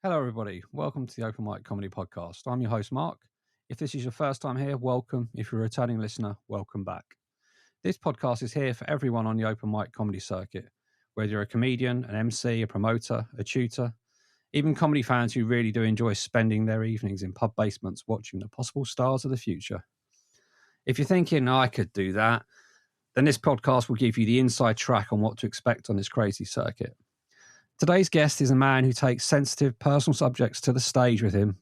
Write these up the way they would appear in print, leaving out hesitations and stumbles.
Hello, everybody. Welcome to the Open Mic Comedy Podcast. I'm your host, Marc. If this is your first time here, welcome. If you're a returning listener, welcome back. This podcast is here for everyone on the open mic comedy circuit, whether you're a comedian, an MC, a promoter, a tutor, even comedy fans who really do enjoy spending their evenings in pub basements watching the possible stars of the future. If you're thinking, I could do that, then this podcast will give you the inside track on what to expect on this crazy circuit. Today's guest is a man who takes sensitive personal subjects to the stage with him,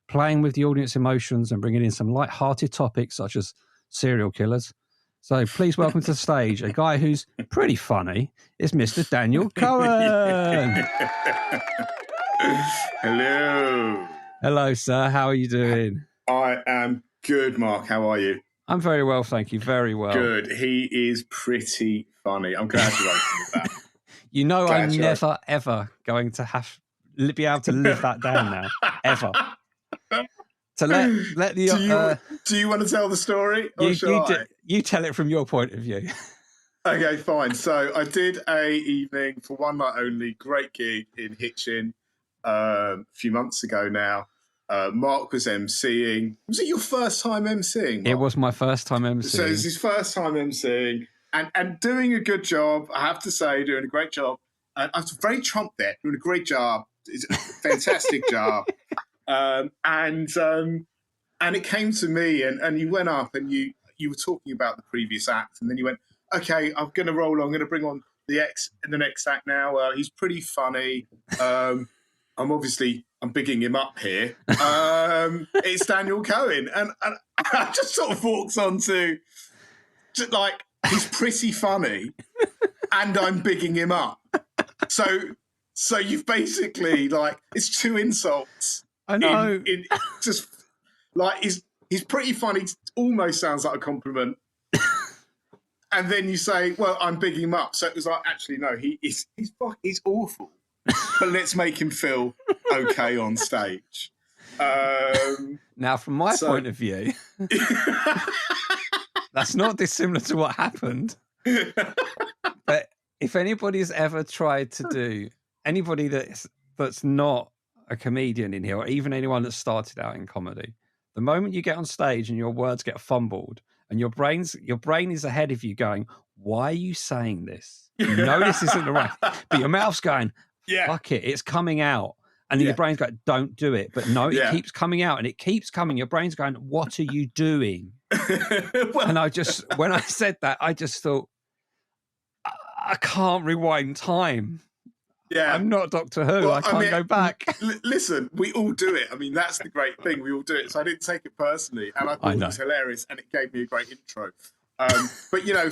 playing with the audience emotions and bringing in some light-hearted topics such as serial killers. So please welcome to the stage a guy who's pretty funny. It's Mr. Daniel Cohen. Hello. Hello, sir. How are you doing? I am good, Mark. How are you? I'm very well, thank you. Very well. Good. He is pretty funny. I'm glad you're open with that. You know, I'm never, ever going to be able to live that down now, ever. So let the... Do you want to tell the story? Or you tell it from your point of view. Okay, fine. So I did a evening for one night only, great gig in Hitchin a few months ago now. Marc was emceeing. Was it your first time emceeing, Marc? It was my first time emceeing. So it's his first time emceeing. And doing a good job, I have to say, doing a great job. I was very Trump there, doing a great job. It's a fantastic job. And it came to me, and you went up, and you were talking about the previous act, and then you went, okay, I'm going to roll on. I'm going to bring on the next act now. He's pretty funny. I'm bigging him up here. It's Daniel Cohen. And I just sort of walks on to, just like, he's pretty funny, and I'm bigging him up. So you've basically, like, it's two insults. I know. In just like he's pretty funny. Almost sounds like a compliment. And then you say, "Well, I'm bigging him up." So it was like, actually, no, he's awful, but let's make him feel okay on stage. Now, from my point of view. That's not dissimilar to what happened. But if anybody's ever tried to do, anybody that's not a comedian in here, or even anyone that started out in comedy, the moment you get on stage and your words get fumbled and your brain is ahead of you going, why are you saying this? You know this isn't the right, but your mouth's going, fuck it, it's coming out. And then your brain's going, don't do it. But no, it keeps coming out and it keeps coming. Your brain's going, what are you doing? And when I said that, I just thought, I can't rewind time. Yeah. I'm not Doctor Who. I can't go back. Listen, we all do it. I mean, that's the great thing. We all do it. So I didn't take it personally. And I thought it was hilarious. And it gave me a great intro. But,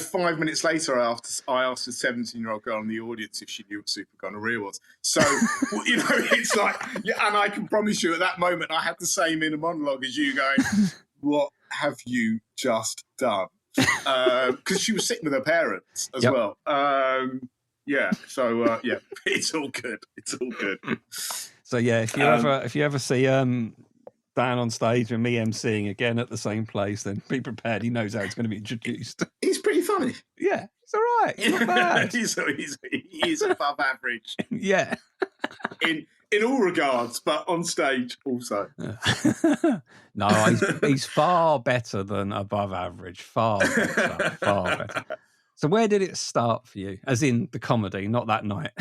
5 minutes later, I asked a 17-year-old girl in the audience if she knew what super gonorrhea was. So, it's like, and I can promise you at that moment, I had the same inner monologue as you going, what have you just done? Because she was sitting with her parents as well. It's all good. It's all good. So, if you ever see Dan on stage and me emceeing again at the same place, then be prepared. He knows how it's going to be introduced. He's pretty funny. Yeah, it's all right. He's not bad. He's above average. Yeah. In all regards, but on stage also. No, he's far better than above average. Far better. So where did it start for you? As in the comedy, not that night.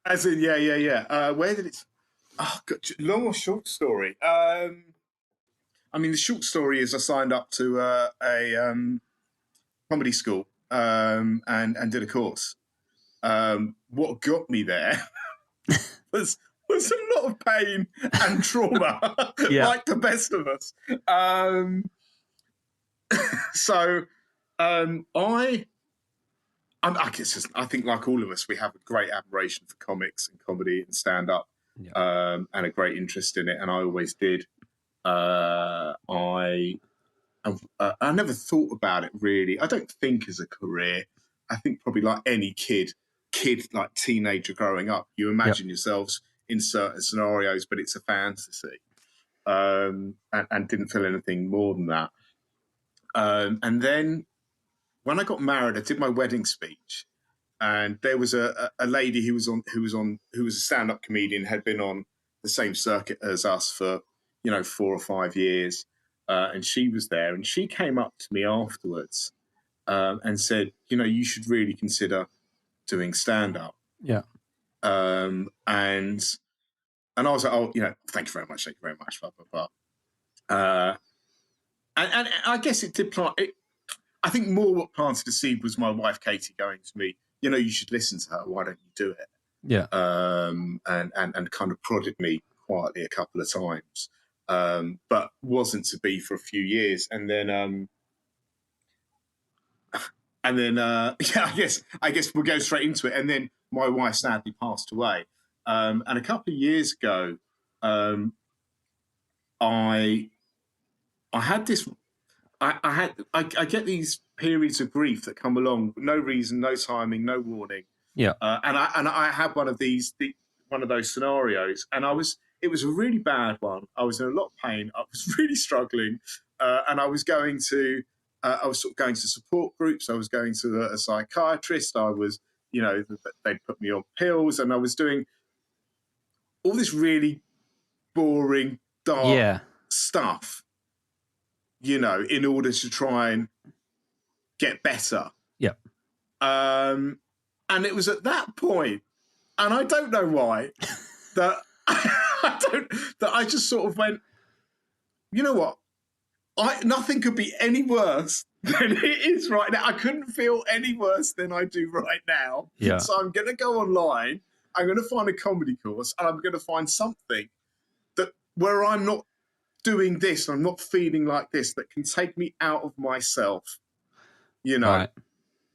As in, yeah. Where did it... Oh, God, long or short story? The short story is I signed up to a comedy school and did a course. What got me there was a lot of pain and trauma, like the best of us. I think, like all of us, we have a great admiration for comics and comedy and stand-up, and a great interest in it, and I always did. I never thought about it, really. I don't think as a career. I think probably like any kid, like teenager growing up, you imagine yourselves in certain scenarios, but it's a fantasy, and didn't feel anything more than that. And then when I got married, I did my wedding speech, and there was a lady who was a stand-up comedian, had been on the same circuit as us for 4 or 5 years, and she was there, and she came up to me afterwards and said, you should really consider doing stand-up. Yeah. And I was like, oh, thank you very much, blah, blah, blah. And I guess it did plant it. I think more what planted the seed was my wife Katie going to me, you should listen to her. Why don't you do it? Yeah. And kind of prodded me quietly a couple of times, but wasn't to be for a few years. And then I guess we'll go straight into it. And then my wife sadly passed away. And a couple of years ago, I had this. I get these periods of grief that come along, no reason, no timing, no warning. Yeah. And I had one of those scenarios, and it was a really bad one. I was in a lot of pain. I was really struggling, and I was going to support groups. I was going to a psychiatrist. I was, they'd put me on pills, and I was doing all this really boring, dark stuff, in order to try and get better. Yeah. And it was at that point, and I don't know why, that I just sort of went, you know what? Nothing could be any worse than it is right now. I couldn't feel any worse than I do right now. Yeah. So I'm going to go online. I'm going to find a comedy course, and I'm going to find something where I'm not doing this, I'm not feeling like this, that can take me out of myself, Right.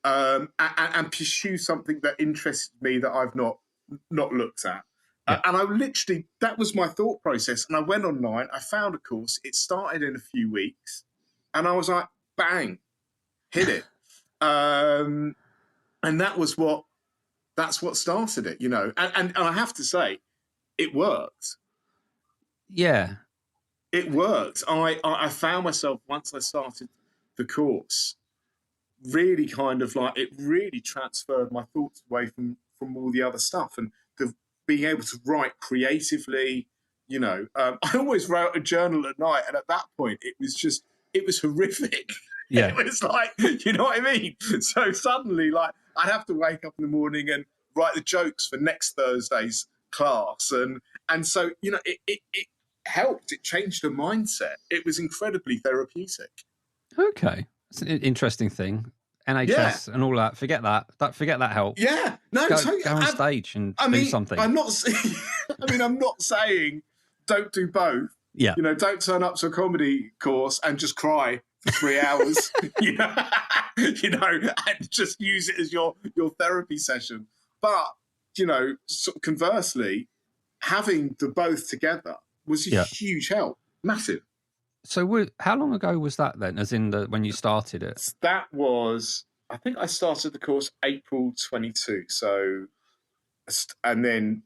and pursue something that interested me that I've not looked at. Yeah. And I literally, that was my thought process. And I went online, I found a course, it started in a few weeks, and I was like, bang, hit it. And that's what started it, and I have to say, it worked. Yeah. It worked. I found myself, once I started the course, really kind of like, it really transferred my thoughts away from all the other stuff, and being able to write creatively. I always wrote a journal at night, and at that point it was horrific. Yeah. It was like, you know what I mean? So suddenly, like, I'd have to wake up in the morning and write the jokes for next Thursday's class, and so it helped. It changed the mindset. It was incredibly therapeutic. Okay, it's an interesting thing. NHS and all that. Forget that. Forget that help. Yeah, no. Go on stage and do something. I'm not saying don't do both. Yeah. Don't turn up to a comedy course and just cry for 3 hours. And just use it as your therapy session. But sort of conversely, having the both together was a huge help, massive. So how long ago was that then, as in when you started it? That was, I think I started the course April 22. So, and then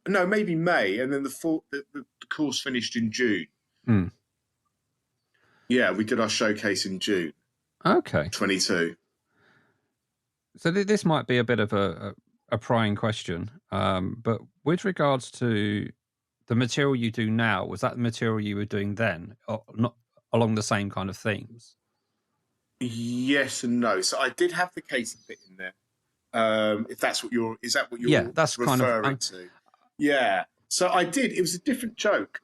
no, maybe May. And then the course finished in June. Mm. Yeah, we did our showcase in June. Okay. 22. So this might be a bit of a prying question, but with regards to the material you do now, was that the material you were doing then, or not along the same kind of themes? Yes and no. So I did have the Katie bit in there. If that's what is that what you're that's referring kind of, to? Yeah. So I did. It was a different joke.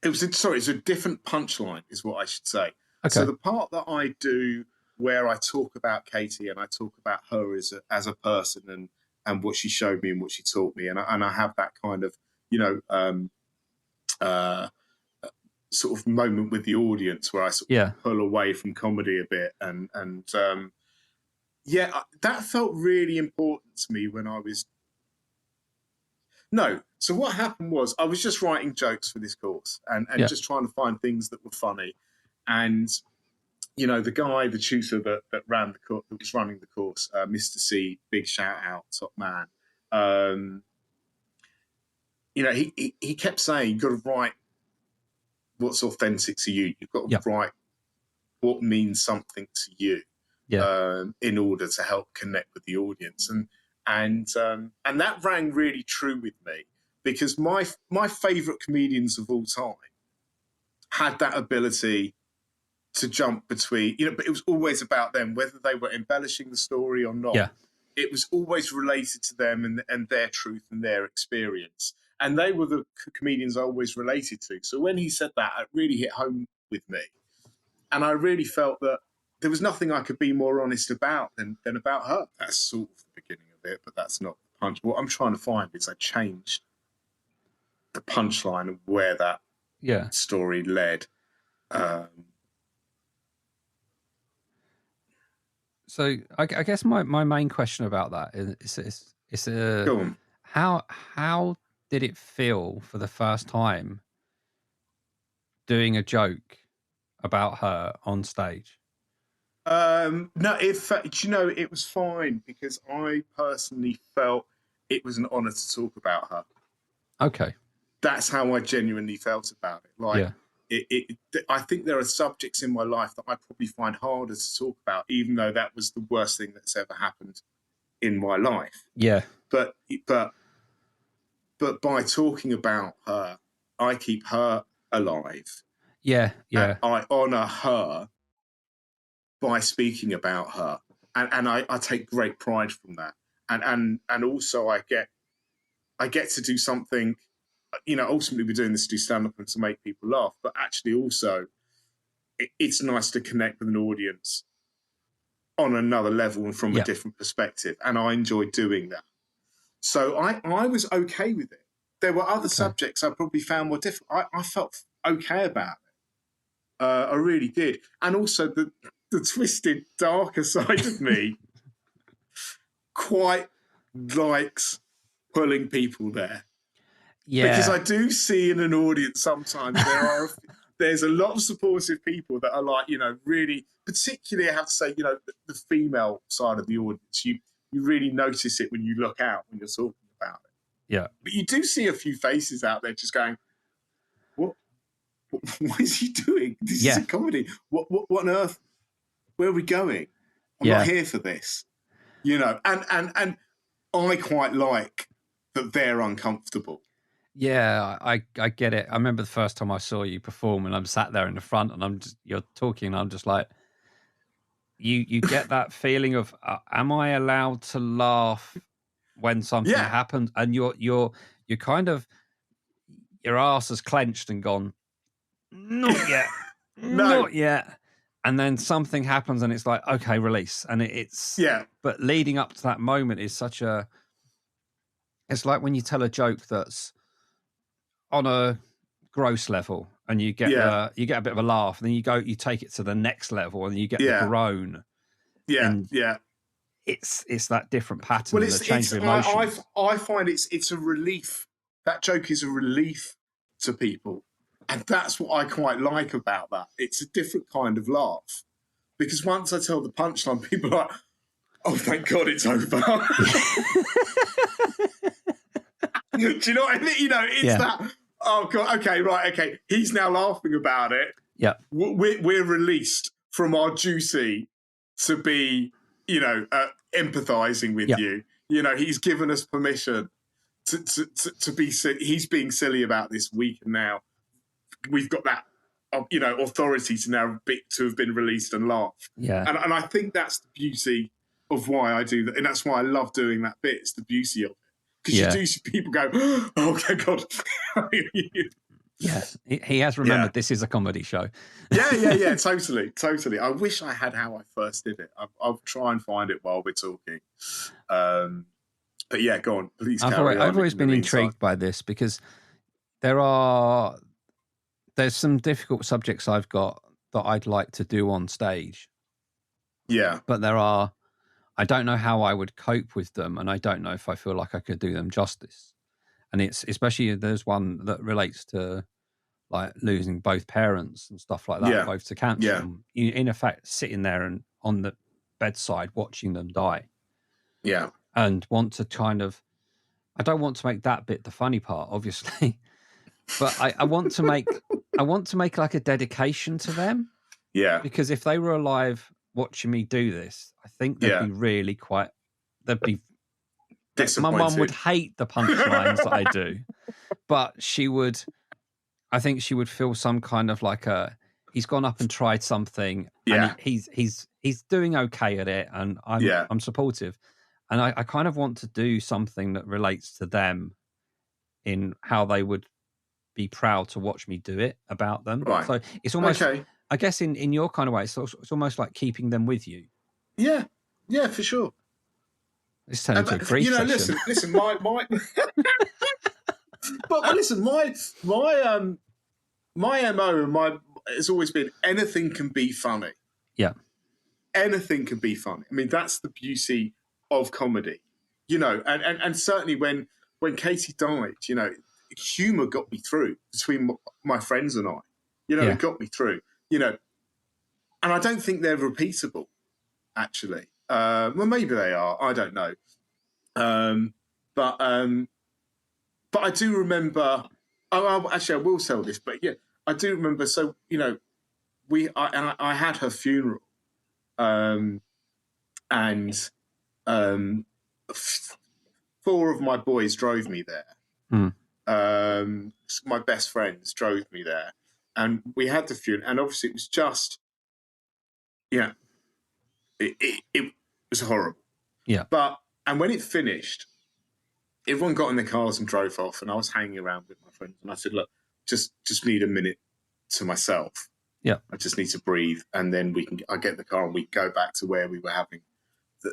It's a different punchline, is what I should say. Okay. So the part that I do, where I talk about Katie and I talk about her as a person and what she showed me and what she taught me, and I have that kind of sort of moment with the audience where I sort of pull away from comedy a bit, and that felt really important to me when I was. No, so what happened was I was just writing jokes for this course and just trying to find things that were funny, and the tutor that ran the course, that was running the course, Mr. C, big shout out, top man. He kept saying, you've got to write what's authentic to you. You've got to write what means something to you in order to help connect with the audience. and that rang really true with me, because my favourite comedians of all time had that ability to jump between, but it was always about them, whether they were embellishing the story or not. Yeah. It was always related to them and their truth and their experience. And they were the comedians I always related to. So when he said that, it really hit home with me. And I really felt that there was nothing I could be more honest about than about her. That's sort of the beginning of it, but that's not the punch. What I'm trying to find is I changed the punchline of where that story led. So I guess my main question about that is Go on. how did it feel for the first time doing a joke about her on stage? No, it was fine, because I personally felt it was an honour to talk about her. Okay. That's how I genuinely felt about it. I think there are subjects in my life that I probably find harder to talk about, even though that was the worst thing that's ever happened in my life. Yeah. But by talking about her, I keep her alive. Yeah. And I honour her by speaking about her, and I take great pride from that. And also I get to do something. Ultimately we're doing this to do stand-up and to make people laugh, but actually also it's nice to connect with an audience on another level and from a different perspective, and I enjoy doing that. So I was okay with it. There were other subjects I probably found more difficult. I felt okay about it. I really did. And also the twisted, darker side of me quite likes pulling people there. Yeah. Because I do see in an audience sometimes there's a lot of supportive people that are like, really, particularly I have to say, the female side of the audience, you really notice it when you look out when you're talking about it. Yeah. But you do see a few faces out there just going, what is he doing? This is a comedy. What on earth? Where are we going? I'm not here for this. And I quite like that they're uncomfortable. Yeah, I get it. I remember the first time I saw you perform, and I'm sat there in the front, and you're talking, and I'm just like, you get that feeling of, am I allowed to laugh when something happens? And you're kind of, your ass has clenched and gone, not yet, not yet. And then something happens, and it's like, okay, release. And it's But leading up to that moment is it's like when you tell a joke that's on a gross level, and you get a bit of a laugh, and then you take it to the next level, and you get the groan. It's that different pattern. Well, and the change of emotions. I find it's a relief. That joke is a relief to people, and that's what I quite like about that. It's a different kind of laugh, because once I tell the punchline, people are like, "Oh, thank God, it's over." Do you know what I mean? It's that. Oh God, okay, right, okay. He's now laughing about it. Yeah, we're released from our duty to be, empathizing with you. He's given us permission to be. He's being silly about this week, and now we've got that, authority to now to have been released and laugh. Yeah, and I think that's the beauty of why I do that, and that's why I love doing that bit. It's the beauty of it. Because you do see people go, oh, God. Yes, he has remembered this is a comedy show. Yeah, totally. I wish I had how I first did it. I'll try and find it while we're talking. But yeah, go on, please carry on. I've always been intrigued by this, because there's some difficult subjects I've got that I'd like to do on stage. Yeah. But I don't know how I would cope with them, and I don't know if I feel like I could do them justice. And it's especially, there's one that relates to like losing both parents and stuff like that, both to cancer. Yeah. You, in effect, sitting there and on the bedside watching them die. Yeah. And want to I don't want to make that bit the funny part, obviously, but I want to make like a dedication to them. Yeah. Because if they were alive watching me do this, I think they'd be really they'd be My mum would hate the punchlines that I do, but I think she would feel some kind of like he's gone up and tried something, and he's doing okay at it, and I'm supportive, and I kind of want to do something that relates to them in how they would be proud to watch me do it about them. Right. So it's almost, I guess, in your kind of way, it's almost like keeping them with you. Yeah, for sure. It's turned into a grief session. Listen, my but listen, my MO and has always been anything can be funny. Yeah. Anything can be funny. I mean, that's the beauty of comedy, and certainly when Katie died, humor got me through between my friends and I, it got me through, and I don't think they're repeatable, actually. Well, maybe they are. I don't know. But I do remember. Actually, I will tell this. But yeah, I do remember. So I had her funeral, and 4 of my boys drove me there. My best friends drove me there, and we had the funeral. And obviously, it was just, it was horrible. Yeah. And when it finished, everyone got in their cars and drove off, and I was hanging around with my friends. And I said, "Look, just need a minute to myself. Yeah, I just need to breathe, and then I get in the car and we go back to where we were having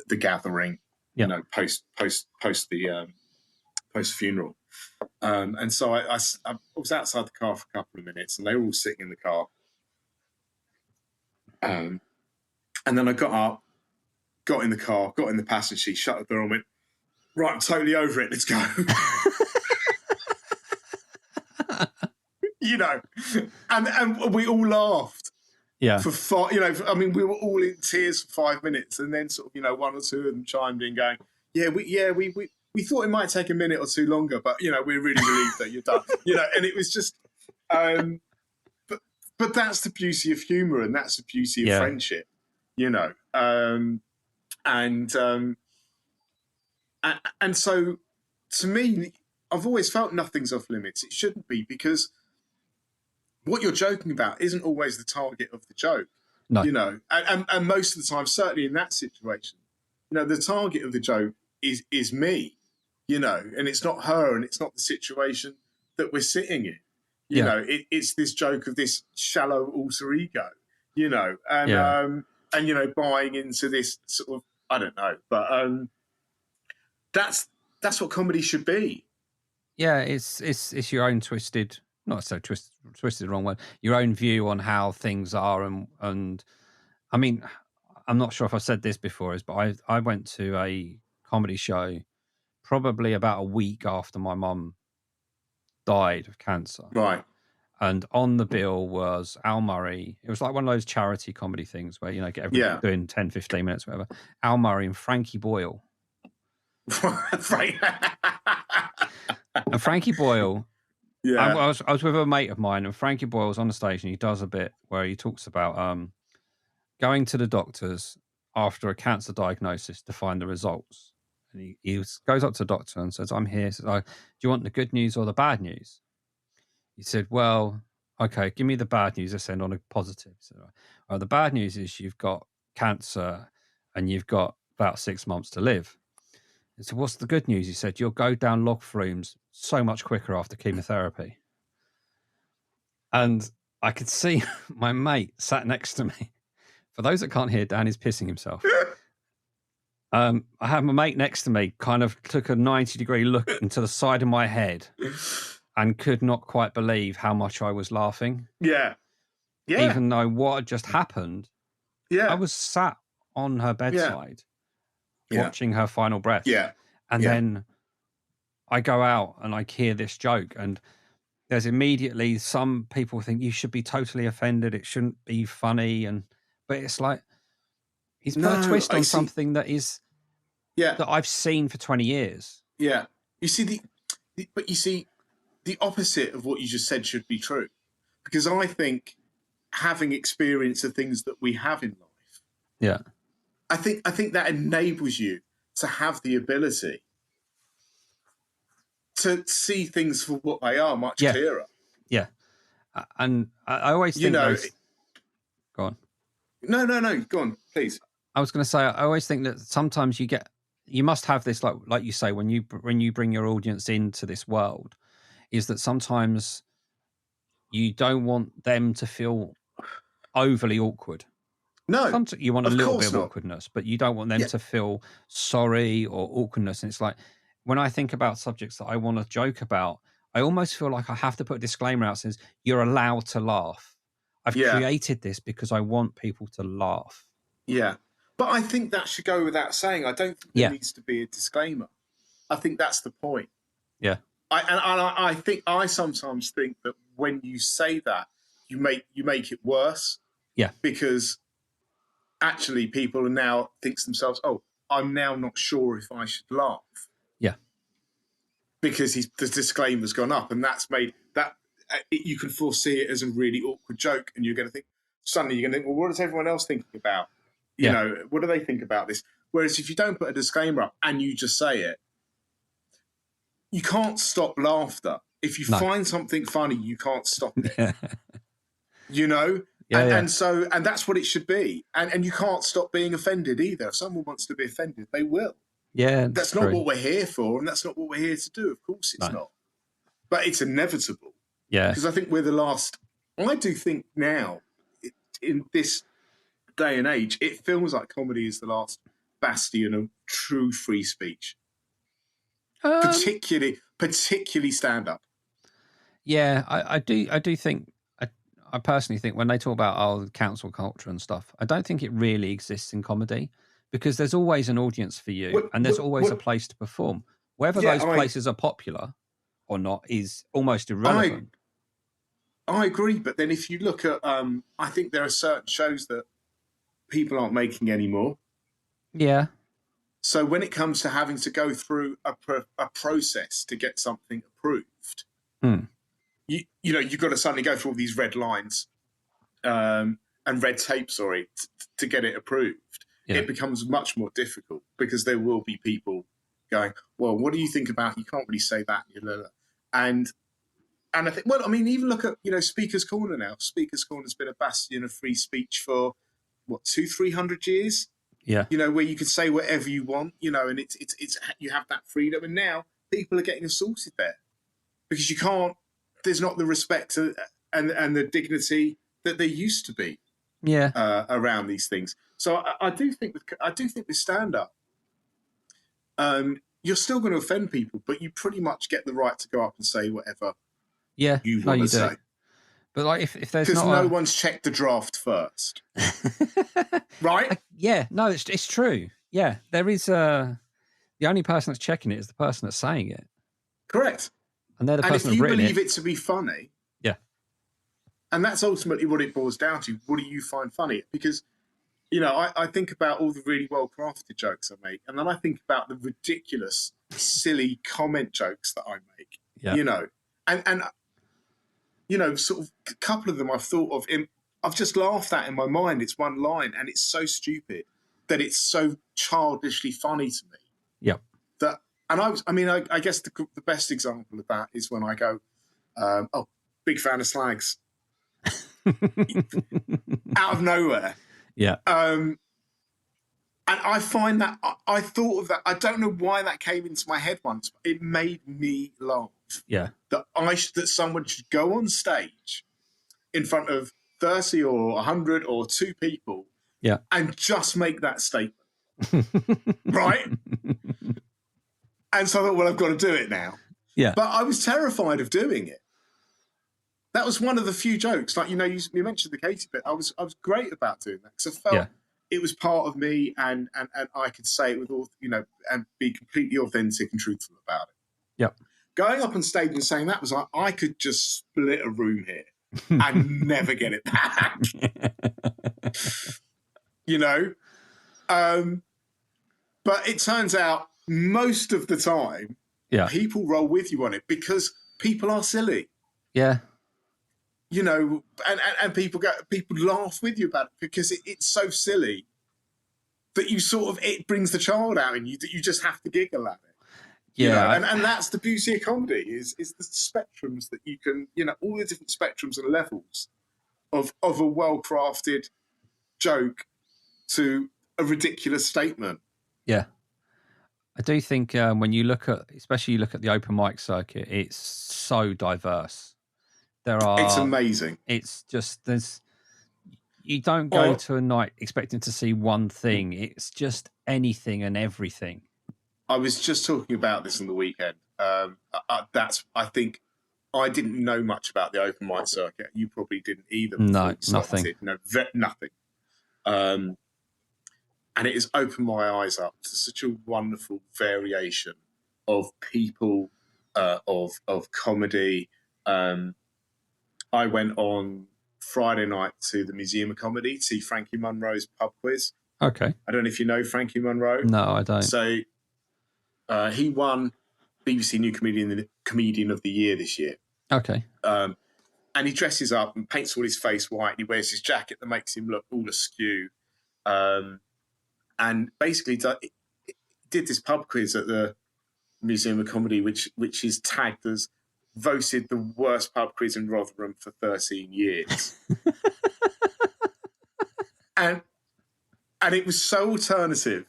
the gathering. Yeah. Post the post funeral. And so I was outside the car for a couple of minutes, and they were all sitting in the car. And then I got up, got in the car, got in the passenger seat, shut the door, and went, right, I'm totally over it. Let's go. And we all laughed. Yeah. For 5, I mean, we were all in tears for 5 minutes, and then sort of, 1 or 2 of them chimed in, going, we thought it might take a minute or 2 longer, but we're really relieved that you're done. And it was just, but that's the beauty of humour, and that's the beauty of friendship. And so, to me, I've always felt nothing's off limits. It shouldn't be, because what you're joking about isn't always the target of the joke. No. And most of the time, certainly in that situation, the target of the joke is me, and it's not her, and it's not the situation that we're sitting in. It's this joke of this shallow alter ego, and buying into this sort of, I don't know, but that's what comedy should be. Yeah, it's your own twisted, not so twisted the wrong way, your own view on how things are, and I mean, I'm not sure if I've said this before, but I went to a comedy show probably about a week after my mum died of cancer. Right. And on the bill was Al Murray. It was like one of those charity comedy things where, get everybody doing 10, 15 minutes, whatever. Al Murray and Frankie Boyle. And Frankie Boyle, I was with a mate of mine, and Frankie Boyle's on the stage, and he does a bit where he talks about going to the doctors after a cancer diagnosis to find the results. And he goes up to the doctor and says, I'm here. Says, do you want the good news or the bad news? He said, well, okay, give me the bad news. I send on a positive. He said, well, the bad news is you've got cancer and you've got about 6 months to live. I said, what's the good news? He said, you'll go down log flumes so much quicker after chemotherapy. And I could see my mate sat next to me. For those that can't hear, Dan is pissing himself. I had my mate next to me, kind of took a 90-degree look into the side of my head and could not quite believe how much I was laughing. Yeah. Even though what had just happened, I was sat on her bedside watching her final breath. Yeah. And then I go out and I hear this joke, and there's immediately some people think you should be totally offended. It shouldn't be funny. But it's like, he's put a twist on something that is that I've seen for 20 years. Yeah. You see the opposite of what you just said should be true. Because I think having experience of things that we have in life, I think that enables you to have the ability to see things for what they are much Yeah. clearer. Yeah. And I always think Go on. No, go on, please. I was going to say, I always think that sometimes you must have this, like you say, when you bring your audience into this world, is that sometimes you don't want them to feel overly awkward. No, sometimes you want a little bit of awkwardness, but you don't want them to feel sorry or awkwardness. And it's like, when I think about subjects that I want to joke about, I almost feel like I have to put a disclaimer out that says, you're allowed to laugh. I've created this because I want people to laugh. Yeah. But I think that should go without saying. I don't think there needs to be a disclaimer. I think that's the point. Yeah. I sometimes think that when you say that, you make it worse. Yeah. Because actually people now think to themselves, oh, I'm now not sure if I should laugh. Yeah. Because the disclaimer's gone up, and that's made that you can foresee it as a really awkward joke, and you're going to think, suddenly you're going to think, well, what is everyone else thinking about? You know, what do they think about this? Whereas if you don't put a disclaimer up and you just say it, you can't stop laughter. If you find something funny, you can't stop it. You know? And that's what it should be. And you can't stop being offended either. If someone wants to be offended, they will. Yeah. That's not what we're here for, and that's not what we're here to do. Of course it's not. But it's inevitable. Yeah. Because I think we're the last. I do think now, in this day and age, it feels like comedy is the last bastion of true free speech. Particularly stand-up. Yeah, I do think. I personally think when they talk about cancel culture and stuff, I don't think it really exists in comedy, because there's always an audience for you, and there's always a place to perform. Whether those places are popular or not is almost irrelevant. I agree, but then if you look at, I think there are certain shows that people aren't making anymore. Yeah. So when it comes to having to go through a process to get something approved, you know, you've got to suddenly go through all these red lines and red tape, to get it approved. Yeah. It becomes much more difficult, because there will be people going, well, what do you think about, you can't really say that. And I think, well, I mean, even look at, you know, Speaker's Corner now. Speaker's Corner has been a bastion of free speech for, 200-300 years? Yeah. You know, where you can say whatever you want, you know, and it's you have that freedom. And now people are getting assaulted there, because you can't, there's not the respect and the dignity that there used to be. Yeah. Around these things. So I do think with stand-up, you're still going to offend people, but you pretty much get the right to go up and say whatever you want to say. But like, if there's because no one's checked the draft first, right? It's true. Yeah, there is the only person that's checking it is the person that's saying it. Correct. And they're the person if you written believe it to be funny, and that's ultimately what it boils down to. What do you find funny? Because, you know, I think about all the really well-crafted jokes I make, and then I think about the ridiculous, silly comment jokes that I make. Yeah. You know, and you know, sort of a couple of them I've thought of. I've just laughed at in my mind. It's one line, and it's so stupid that it's so childishly funny to me. Yeah. I guess the best example of that is when I go, big fan of slags. Out of nowhere. Yeah. And I find that I thought of that. I don't know why that came into my head once, but it made me laugh. Yeah. That someone should go on stage in front of 30 or 100 or 2 people, and just make that statement. Right? And so I thought, well, I've got to do it now. Yeah. But I was terrified of doing it. That was one of the few jokes. Like, you know, you mentioned the Katie bit. I was great about doing that, because I felt it was part of me, and I could say it with all, you know, and be completely authentic and truthful about it. Yeah. Going up on stage and saying that was like, I could just split a room here and never get it back. You know? But it turns out most of the time, people roll with you on it, because people are silly. Yeah. You know, and people laugh with you about it, because it's so silly that you sort of, it brings the child out in you that you just have to giggle at it. and that's the beauty of comedy is the spectrums that you can, all the different spectrums and levels of a well-crafted joke to a ridiculous statement. Yeah. I do think when you look at, especially you look at the open mic circuit, it's so diverse. It's amazing. It's just, you don't go to a night expecting to see one thing. It's just anything and everything. I was just talking about this on the weekend. I think I didn't know much about the open mic circuit. You probably didn't either. No, nothing. No, nothing. And it has opened my eyes up to such a wonderful variation of people, of comedy. I went on Friday night to the Museum of Comedy to see Frankie Munro's pub quiz. Okay. I don't know if you know Frankie Munro. No, I don't. So he won BBC New Comedian of the Year this year. Okay. And he dresses up and paints all his face white and he wears his jacket that makes him look all askew. And basically did this pub quiz at the Museum of Comedy, which is tagged as voted the worst pub quiz in Rotherham for 13 years. and it was so alternative.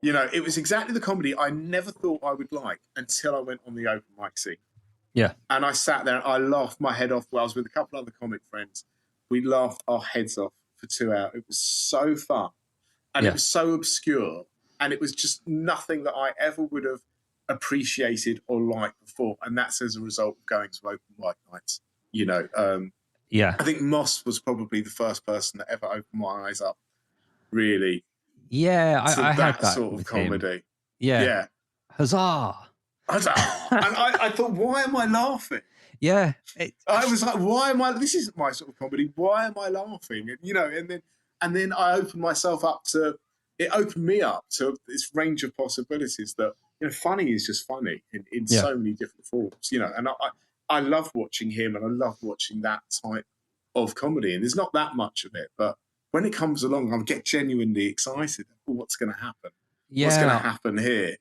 It was exactly the comedy I never thought I would like until I went on the open mic scene. Yeah. And I sat there and I laughed my head off. Well, I was with a couple of other comic friends. We laughed our heads off for 2 hours. It was so fun. And it was so obscure. And it was just nothing that I ever would have appreciated or liked before. And that's as a result of going to open mic nights. I think Moss was probably the first person that ever opened my eyes up, really. Yeah, I had that sort of comedy. Him. Yeah. Huzzah! Huzzah! And I thought, why am I laughing? Yeah. I was like, why am I? This isn't my sort of comedy. Why am I laughing? And then I opened myself up to. It opened me up to this range of possibilities that funny is just funny in so many different forms. And I love watching him, and I love watching that type of comedy. And there's not that much of it, but when it comes along, I get genuinely excited. What's going to happen? Yeah. What's going to happen here?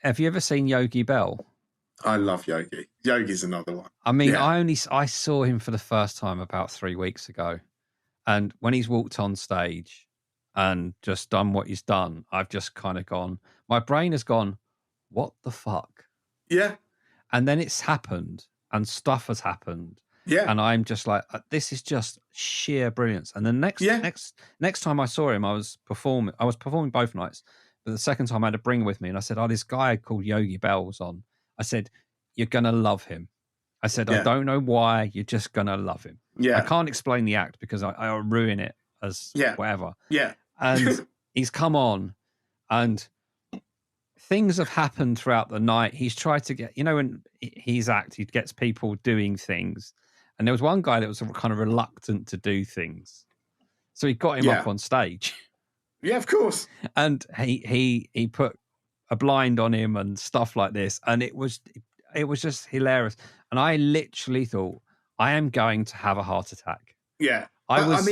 Have you ever seen Yogi Bell? I love Yogi. Yogi's another one. I mean, I saw him for the first time about 3 weeks ago. And when he's walked on stage and just done what he's done, I've just kind of gone, my brain has gone, what the fuck? Yeah. And then it's happened and stuff has happened. Yeah. And I'm just like, this is just sheer brilliance. And the next time I saw him, I was performing both nights. But the second time I had a bringer with me and I said, this guy called Yogi Bell was on. I said, you're going to love him. I said, I don't know why, you're just going to love him. Yeah. I can't explain the act because I'll ruin it as whatever. Yeah. And he's come on and things have happened throughout the night. He's tried to get, when he's he gets people doing things. And there was one guy that was kind of reluctant to do things. So he got him up on stage. Yeah, of course. And he put a blind on him and stuff like this. And it was just hilarious. And I literally thought, I am going to have a heart attack. Yeah. I was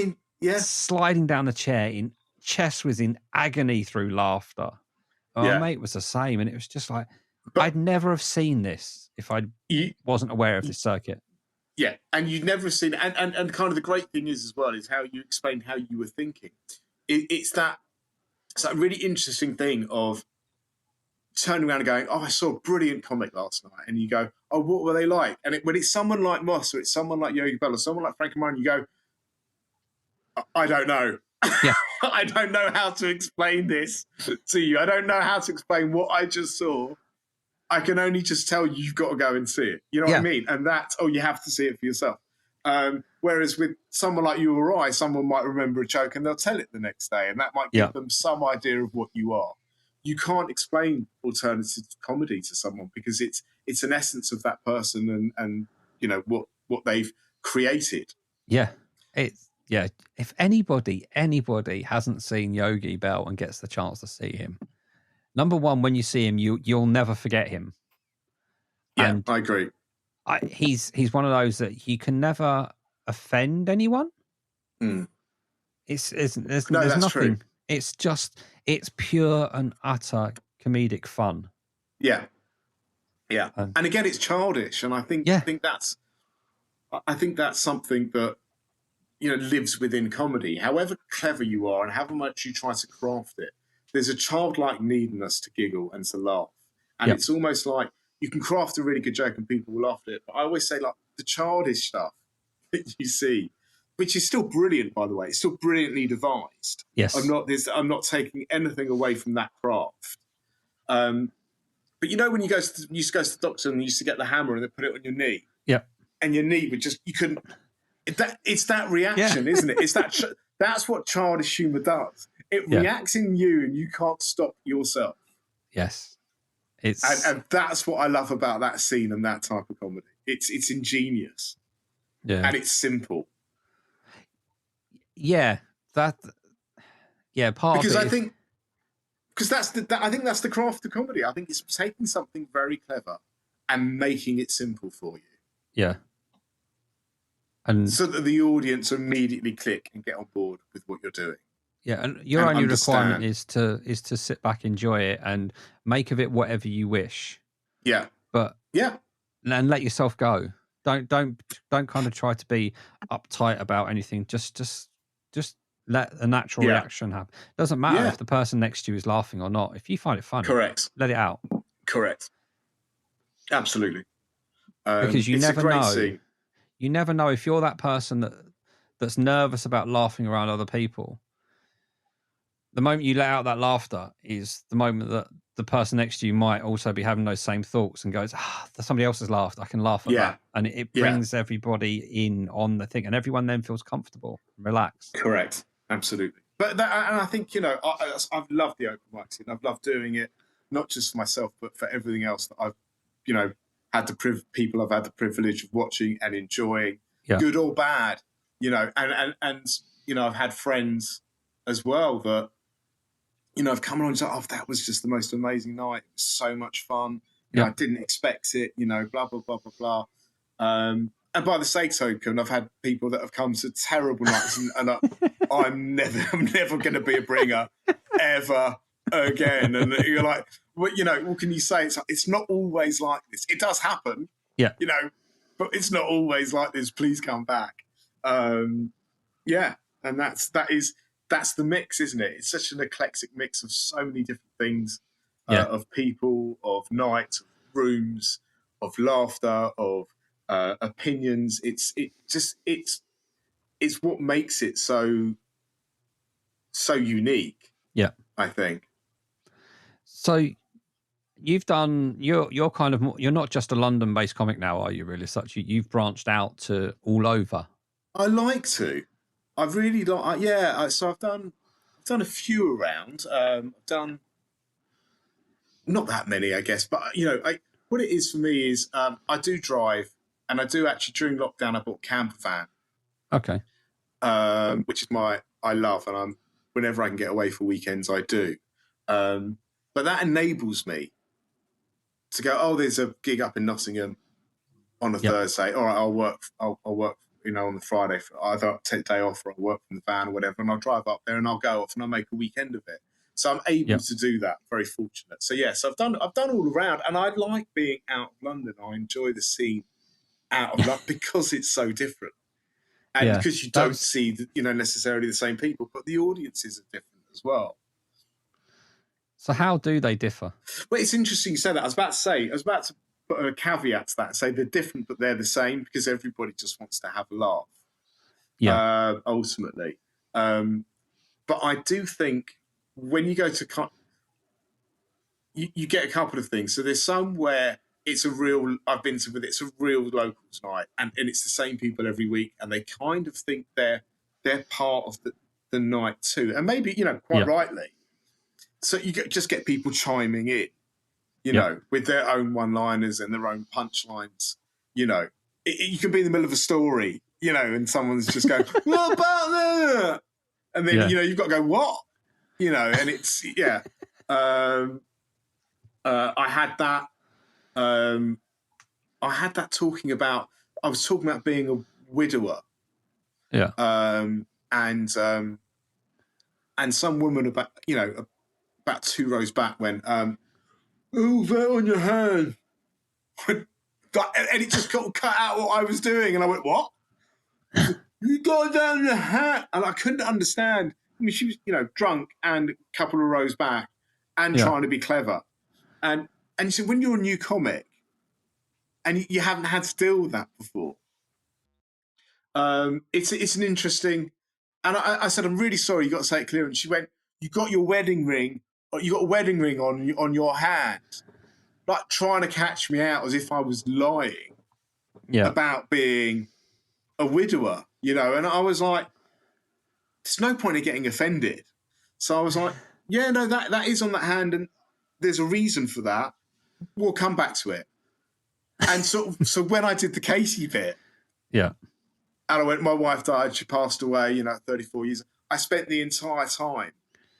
sliding down the chair, chest was in agony through laughter. My mate was the same. And it was just like, I'd never have seen this if I wasn't aware of this circuit. Yeah, and you'd never seen it. And kind of the great thing is as well is how you explain how you were thinking. It's that really interesting thing of turning around and going, I saw a brilliant comic last night. And you go, what were they like? And when it's someone like Moss or it's someone like Yogi Bell or someone like Frankie Munro, you go, I don't know. Yeah. I don't know how to explain this to you. I don't know how to explain what I just saw. I can only just tell you've got to go and see it. You know what I mean? And you have to see it for yourself. Whereas with someone like you or I, someone might remember a joke and they'll tell it the next day, and that might give them some idea of what you are. You can't explain alternative comedy to someone because it's an essence of that person and what they've created. Yeah. If anybody hasn't seen Yogi Bell and gets the chance to see him, number one, when you see him, you'll never forget him. Yeah, and I agree. He's one of those that you can never offend anyone. Mm. There's that's nothing. True. It's pure and utter comedic fun. Yeah. Yeah. And again, it's childish. And I think that's something that, lives within comedy. However clever you are and however much you try to craft it, there's a childlike need in us to giggle and to laugh. And it's almost like you can craft a really good joke and people will laugh at it. But I always say, like, the childish stuff that you see, which is still brilliant, by the way, it's still brilliantly devised. Yes. I'm not taking anything away from that craft. But when you used to go to the doctor and you used to get the hammer and they put it on your knee. Yeah. And your knee would you couldn't. It's that reaction, isn't it? It's that's what childish humour does. It reacts in you, and you can't stop yourself. Yes, and that's what I love about that scene and that type of comedy. It's ingenious, and it's simple. Yeah, part because of it I think because I think that's the craft of comedy. I think it's taking something very clever and making it simple for you. Yeah. And so that the audience immediately click and get on board with what you're doing. Yeah, and your only requirement is to sit back, enjoy it, and make of it whatever you wish. Yeah. But and let yourself go. Don't kind of try to be uptight about anything. Just let a natural reaction happen. Doesn't matter if the person next to you is laughing or not. If you find it funny, correct, let it out. Correct. Absolutely. Because you never know. Scene. You never know if you're that person that's nervous about laughing around other people. The moment you let out that laughter is the moment that the person next to you might also be having those same thoughts and goes, somebody else has laughed. I can laugh at that. And it brings everybody in on the thing, and everyone then feels comfortable, relaxed. Correct. Absolutely. But I think, I've loved the open mic scene. I've loved doing it, not just for myself, but for everything else that I've, had people I've had the privilege of watching and enjoying, good or bad, and I've had friends as well that, I've come along and said, that was just the most amazing night. It was so much fun. I didn't expect it, blah, blah, blah, blah, blah. And by the same token, I've had people that have come to terrible nights and I'm never going to be a bringer ever again. And you're like, what can you say? It's not always like this. It does happen, but it's not always like this. Please come back. And that's the mix, isn't it? It's such an eclectic mix of so many different things, of people, of nights, of rooms, of laughter, of opinions. It's what makes it so unique. Yeah, I think. So you've done you're kind of you're not just a London-based comic now, are you? Really, such you've branched out to all over. I like to. I've really like. So I've done a few around. I've done not that many, I guess, but what it is for me is I do drive, and I do actually during lockdown I bought a camper van. Okay. Which is I love, and whenever I can get away for weekends I do. But that enables me to go, there's a gig up in Nottingham on a Thursday. All right, I'll work, on the Friday. Either I'll take a day off or I'll work from the van or whatever, and I'll drive up there and I'll go off and I'll make a weekend of it. So I'm able to do that. Very fortunate. So yes, I've done all around, and I like being out of London. I enjoy the scene out of London because it's so different, and because you don't see necessarily the same people, but the audiences are different as well. So how do they differ? Well, it's interesting you say that. I was about to put a caveat to that and say they're different, but they're the same because everybody just wants to have a laugh. Yeah. Ultimately. But I do think when you go to you get a couple of things. So there's some where it's a real locals night, and it's the same people every week, and they kind of think they're part of the night too, and maybe quite rightly. So you just get people chiming in, with their own one-liners and their own punchlines. You can be in the middle of a story, and someone's just going, "What about that?" And then you've got to go, "What?" And it's I had that. I had that talking about. I was talking about being a widower. Yeah. And some woman about 2 rows back went, "Oh, that on your hand." and it just cut out what I was doing. And I went, what? You got down the hat. And I couldn't understand. I mean, she was, drunk and a couple of rows back and trying to be clever. And so when you're a new comic and you haven't had to deal with that before, it's an interesting. And I said, I'm really sorry. You got to say it clear. And she went, you got your wedding ring. You got a wedding ring on your hand, like trying to catch me out as if I was lying about being a widower, And I was like, there's no point in getting offended. So I was like, yeah, no, that is on that hand, and there's a reason for that. We'll come back to it. And so when I did the Casey bit, and I went, my wife died, she passed away, 34 years. I spent the entire time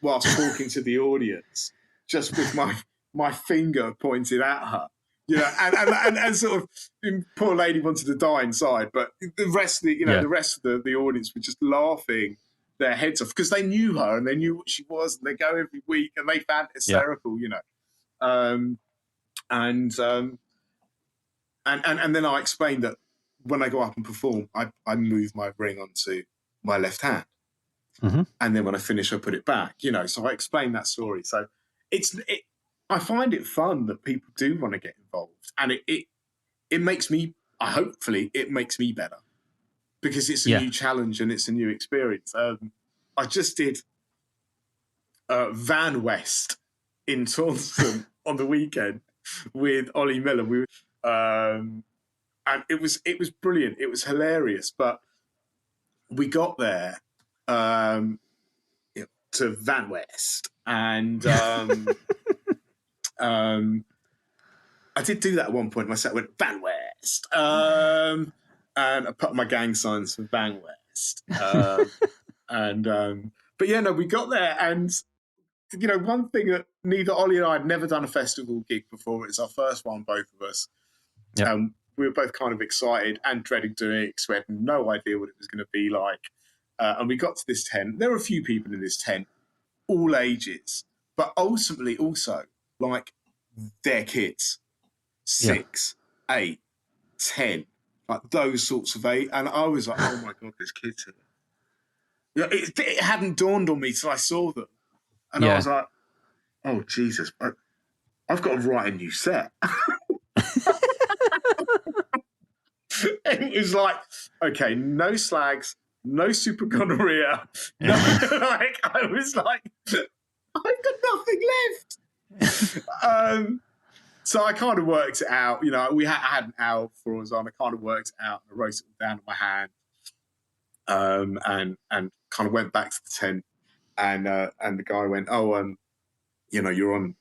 whilst talking to the audience, just with my finger pointed at her, and sort of, poor lady wanted to die inside, but the rest of the rest of the audience were just laughing their heads off because they knew her and they knew what she was, and they go every week and they found it hysterical, and then I explained that when I go up and perform, I move my ring onto my left hand. Mm-hmm. And then when I finish, I put it back, so I explained that story. So I find it fun that people do want to get involved, and it makes me, hopefully it makes me better because it's a new challenge and it's a new experience. I just did Van West in Taunton on the weekend with Ollie Miller. And it was brilliant. It was hilarious, but we got there to Van West, and I did do that at one point. My set went Van West, and I put my gang signs for Van West, but yeah, no, we got there, and one thing that neither Ollie and I had never done a festival gig before. It's our first one, both of us. We were both kind of excited and dreading doing it because we had no idea what it was going to be like. And we got to this tent. There were a few people in this tent, all ages, but ultimately also like their kids, 6, 8, 10, like those sorts of age. And I was like, oh my God, there's kids here. It hadn't dawned on me till I saw them. And I was like, oh, Jesus, I've got to write a new set. It was like, okay, no slags, no super gonorrhea. I was like, I've got nothing left. So I kind of worked it out. I had an hour before I was on. I kind of worked it out. And I wrote it down in my hand, and kind of went back to the tent. And the guy went, oh, you're on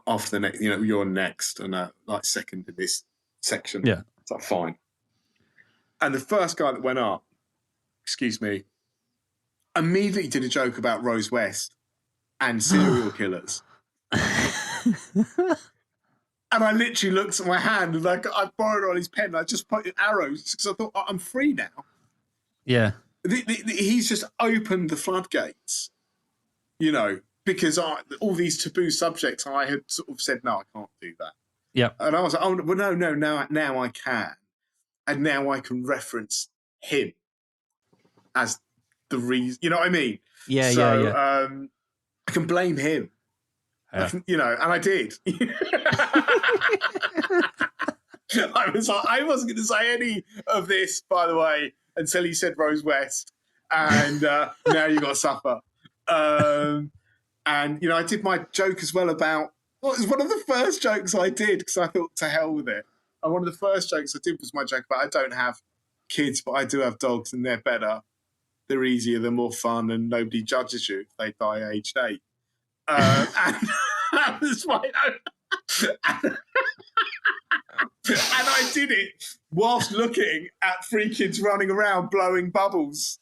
after the next. You're on next, and like second in this section. Yeah, it's like fine. And the first guy that went up, excuse me, immediately did a joke about Rose West and serial killers. And I literally looked at my hand and I borrowed on his pen. And I just put arrows because I thought, I'm free now. Yeah. He's just opened the floodgates, because all these taboo subjects, I had sort of said, no, I can't do that. Yeah. And I was like, oh, well, no, now I can. And now I can reference him as the reason, you know what I mean? Yeah, yeah. I can blame him. Yeah. And I did. I was like, I wasn't going to say any of this, by the way, until he said Rose West, and now you got to suffer. And I did my joke as well about. Well, it was one of the first jokes I did because I thought, to hell with it. And one of the first jokes I did was my joke about I don't have kids, but I do have dogs, and they're better. They're easier, they're more fun, and nobody judges you if they die aged 8. And that was my and I did it whilst looking at 3 kids running around blowing bubbles.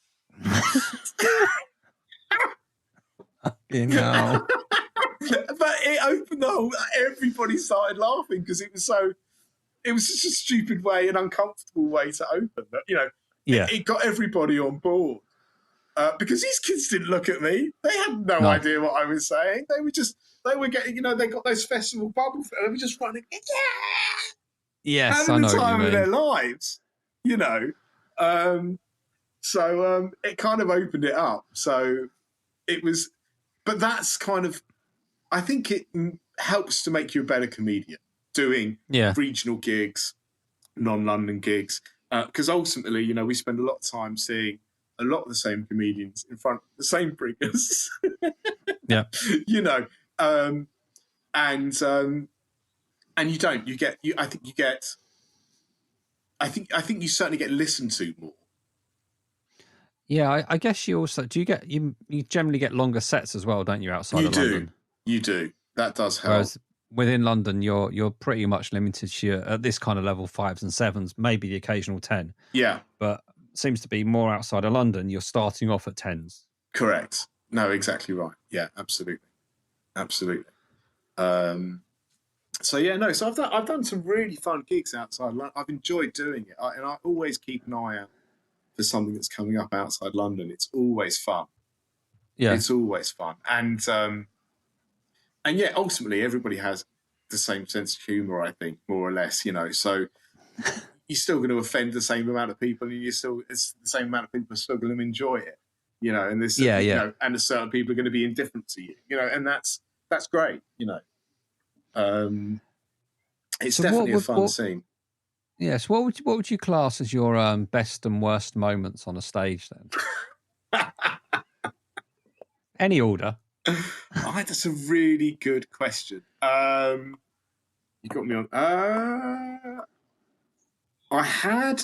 No. But it opened the whole. Everybody started laughing because it was such a stupid way, an uncomfortable way to open that. It got everybody on board. Because these kids didn't look at me. They had no idea what I was saying. They were getting, they got those festival bubbles and they were just running, Yes, I having the know what you time of their mean. lives, you know. So it kind of opened it up. So it was, but that's kind of, I think it helps to make you a better comedian doing regional gigs, non-London gigs, because ultimately, you know, we spend a lot of time seeing a lot of the same comedians in front of the same bringers. Yeah. You know, and you don't. You get. I think you get. I think you certainly get listened to more. Yeah, I guess you also you generally get longer sets as well, don't you? Outside of London, you do. That does help. Whereas within London, you're pretty much limited to at this kind of level 5s and 7s, maybe the occasional 10. Yeah, but seems to be more outside of London. You're starting off at 10s. Correct. No, exactly right. Yeah, absolutely. So yeah, no. So I've done some really fun gigs outside London. I've enjoyed doing it, and I always keep an eye out for something that's coming up outside London. It's always fun. Yeah, it's always fun, and yeah, ultimately everybody has the same sense of humour. I think more or less, you know. So you're still going to offend the same amount of people, and it's the same amount of people are still going to enjoy it, you know. And there's you know, and certain people are going to be indifferent to you, you know, and that's great, you know. It's definitely a fun scene. Yes. What would you class as your best and worst moments on a stage then? Any order? That's a really good question. You got me on. I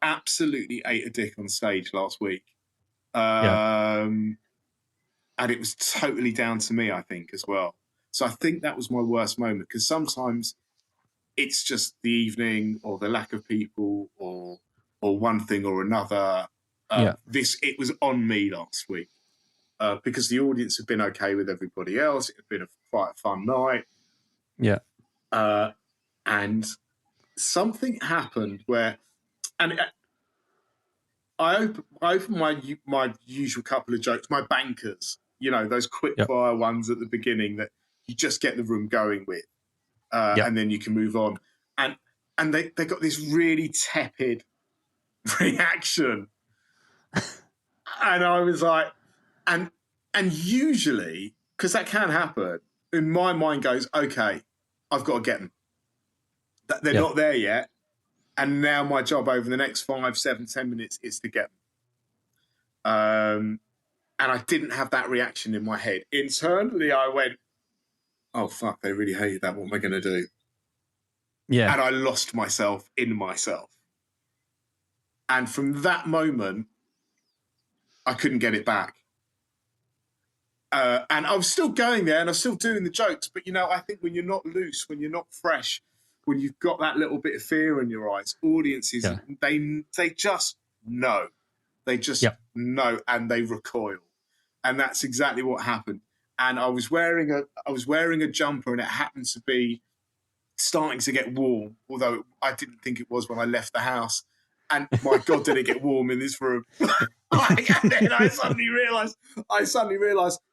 absolutely ate a dick on stage last week. And it was totally down to me, I think, as well. So I think that was my worst moment, because sometimes it's just the evening or the lack of people or one thing or another. It was on me last week, because the audience had been okay with everybody else. It had been quite a fun night. Yeah. And something happened where, and I opened my usual couple of jokes, my bankers, you know, those quick fire ones at the beginning that you just get the room going with, and then you can move on. And they got this really tepid reaction, and I was like, and usually, because that can happen, in my mind goes, okay, I've got to get them. They're not there yet. And now my job over the next 5, 7, 10 minutes is to get them. And I didn't have that reaction in my head. Internally, I went, oh, fuck, they really hated that. What am I going to do? Yeah. And I lost myself in myself. And from that moment, I couldn't get it back. And I was still going there and I was still doing the jokes. But, you know, I think when you're not loose, when you're not fresh, when you've got that little bit of fear in your eyes, audiences, they just know. They just know, and they recoil. And that's exactly what happened. And I was wearing a jumper, and it happened to be starting to get warm, although I didn't think it was when I left the house. And my God, did it get warm in this room. And then I suddenly realized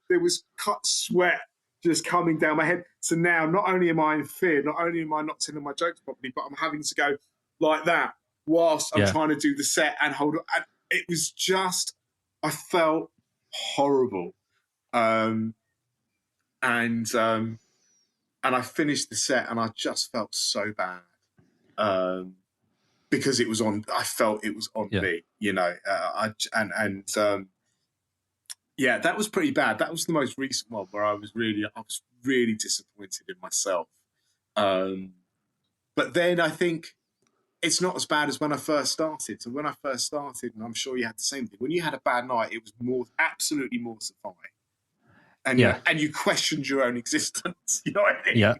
there was sweat just coming down my head. So now not only am I in fear, not only am I not telling my jokes properly, but I'm having to go like that whilst I'm trying to do the set and hold on. And it was just, I felt horrible. And I finished the set and I just felt so bad. Because it was on, I felt it was on me, you know. That was pretty bad. That was the most recent one where I was really disappointed in myself. But then I think it's not as bad as when I first started. So when I first started, and I'm sure you had the same thing, when you had a bad night, it was absolutely mortifying. And you questioned your own existence, you know what I mean? Yeah.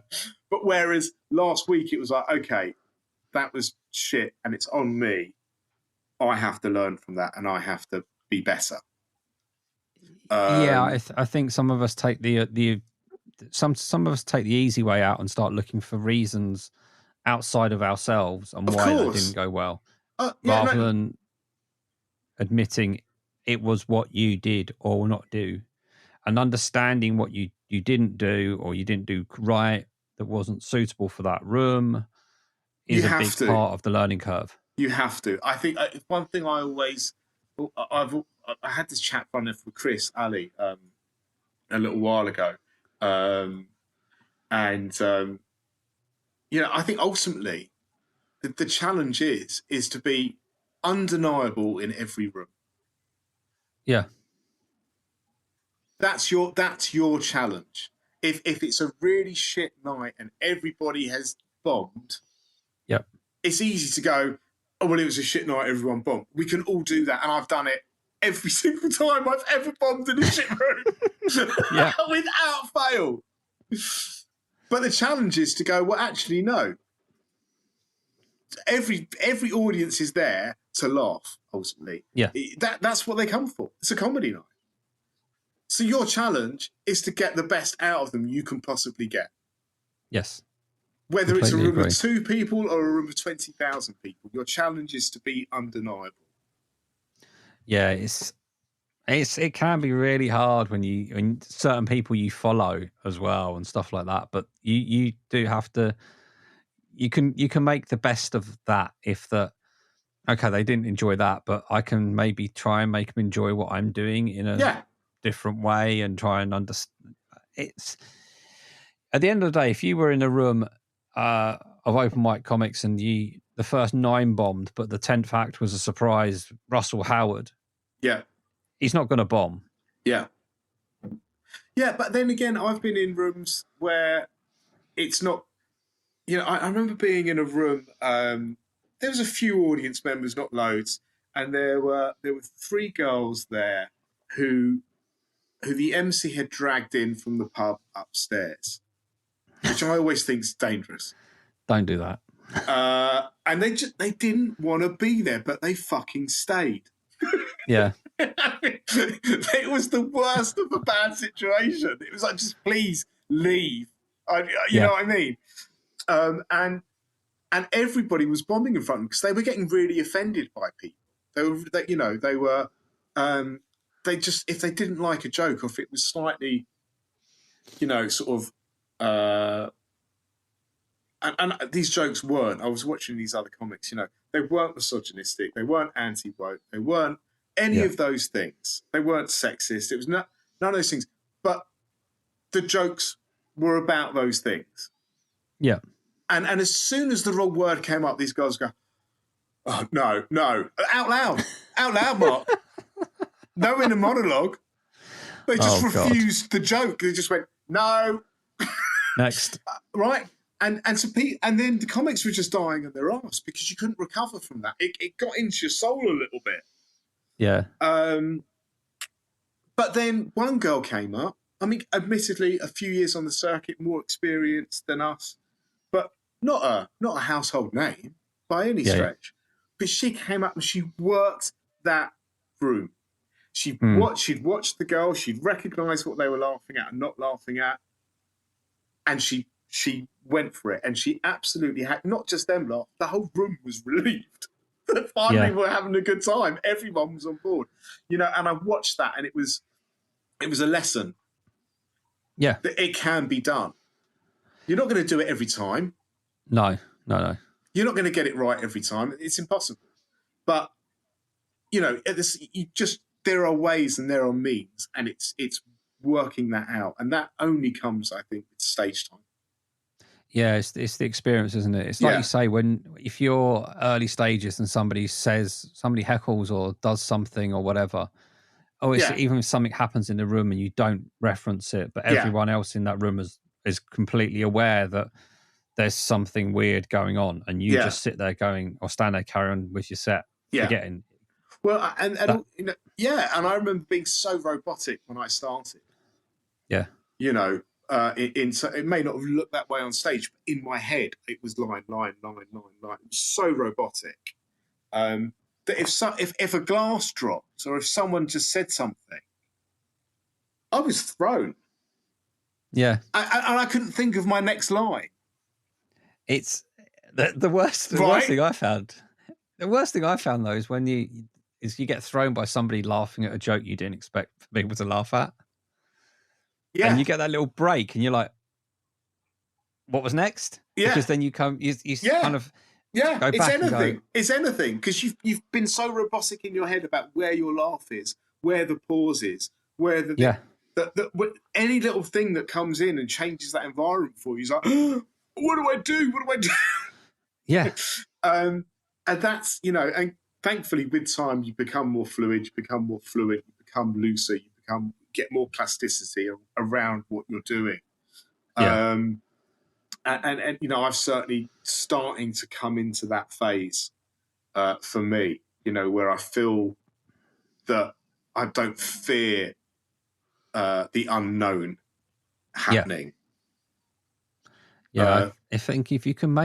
But whereas last week it was like, okay, that was shit and it's on me. I have to learn from that and I have to be better. I think some of us take some of us take the easy way out and start looking for reasons outside of ourselves and why they didn't go well, rather than admitting it was what you did or not do, and understanding what you you didn't do, or you didn't do right, that wasn't suitable for that room, is a big part of the learning curve. You have to. I think one thing I had this chat funny with Chris Ali a little while ago, I think ultimately the challenge is to be undeniable in every room. Yeah. That's your challenge. If it's a really shit night and everybody has bombed, yep, it's easy to go, oh, well, it was a shit night, everyone bombed. We can all do that, and I've done it every single time I've ever bombed in a shit room. Without fail. But the challenge is to go, well, actually, no. Every audience is there to laugh, ultimately. Yeah. That's what they come for. It's a comedy night. So your challenge is to get the best out of them you can possibly get. Yes. Whether it's a room of 2 people or a room of 20,000 people, your challenge is to be undeniable. Yeah, it can be really hard when certain people you follow as well and stuff like that. But you do have to. You can make the best of that if okay, they didn't enjoy that, but I can maybe try and make them enjoy what I'm doing in a different way and try and understand. It's at the end of the day, if you were in a room of open mic comics and the first 9 bombed, but the 10th act was a surprise Russell Howard. Yeah. He's not going to bomb. Yeah. Yeah, but then again, I've been in rooms where it's not, I remember being in a room, there was a few audience members, not loads, and there were 3 girls there who the MC had dragged in from the pub upstairs, which I always think is dangerous. Don't do that. And they didn't want to be there, but they fucking stayed. Yeah. It was the worst of a bad situation. It was like, just please leave. You know what I mean? And everybody was bombing in front of them because they were getting really offended by people. They just, if they didn't like a joke or if it was slightly, and these jokes weren't. I was watching these other comics, they weren't misogynistic, they weren't anti-woke, they weren't any of those things. They weren't sexist. It was none of those things. But the jokes were about those things. Yeah. And as soon as the wrong word came up, these guys go, oh, no, out loud, Marc. No inner monologue. They just refused the joke. They just went, no. Next. Right? And then the comics were just dying on their arse because you couldn't recover from that. It got into your soul a little bit. Yeah. But then one girl came up. I mean, admittedly, a few years on the circuit, more experienced than us, but not a household name by any stretch. But she came up and she worked that room. She'd watched the girl. She'd recognised what they were laughing at and not laughing at, and she went for it. And she absolutely had not just them laugh. The whole room was relieved. Finally, we're having a good time. Everyone was on board, and I watched that, and it was a lesson. Yeah, that it can be done. You're not going to do it every time. No. You're not going to get it right every time. It's impossible. But there are ways and there are means, and it's working that out, and that only comes, I think, with stage time. Yeah, it's the experience, isn't it? It's like you say, if you're early stages and somebody heckles or does something or whatever, even if something happens in the room and you don't reference it, but everyone else in that room is completely aware that there's something weird going on, and you just sit there going, or stand there, carry on with your set, forgetting. Well, and I remember being so robotic when I started. Yeah. It may not have looked that way on stage, but in my head, it was line. It was so robotic that if a glass dropped or if someone just said something, I was thrown. Yeah, and I couldn't think of my next line. It's the worst. The worst thing I found. The worst thing I found though is when you get thrown by somebody laughing at a joke you didn't expect people to laugh at. Yeah. And you get that little break and you're like, what was next? Yeah. Because then you kind of go it's back anything. and go, It's anything because you've been so robotic in your head about where your laugh is, where the pause is, where any little thing that comes in and changes that environment for you is like, what do I do? What do I do? Yeah. And that's, and thankfully with time you become more fluid, you become more fluid, you become looser, you get more plasticity around what you're doing. Yeah. And I've certainly starting to come into that phase for me, where I feel that I don't fear the unknown happening. Yeah, I think if you can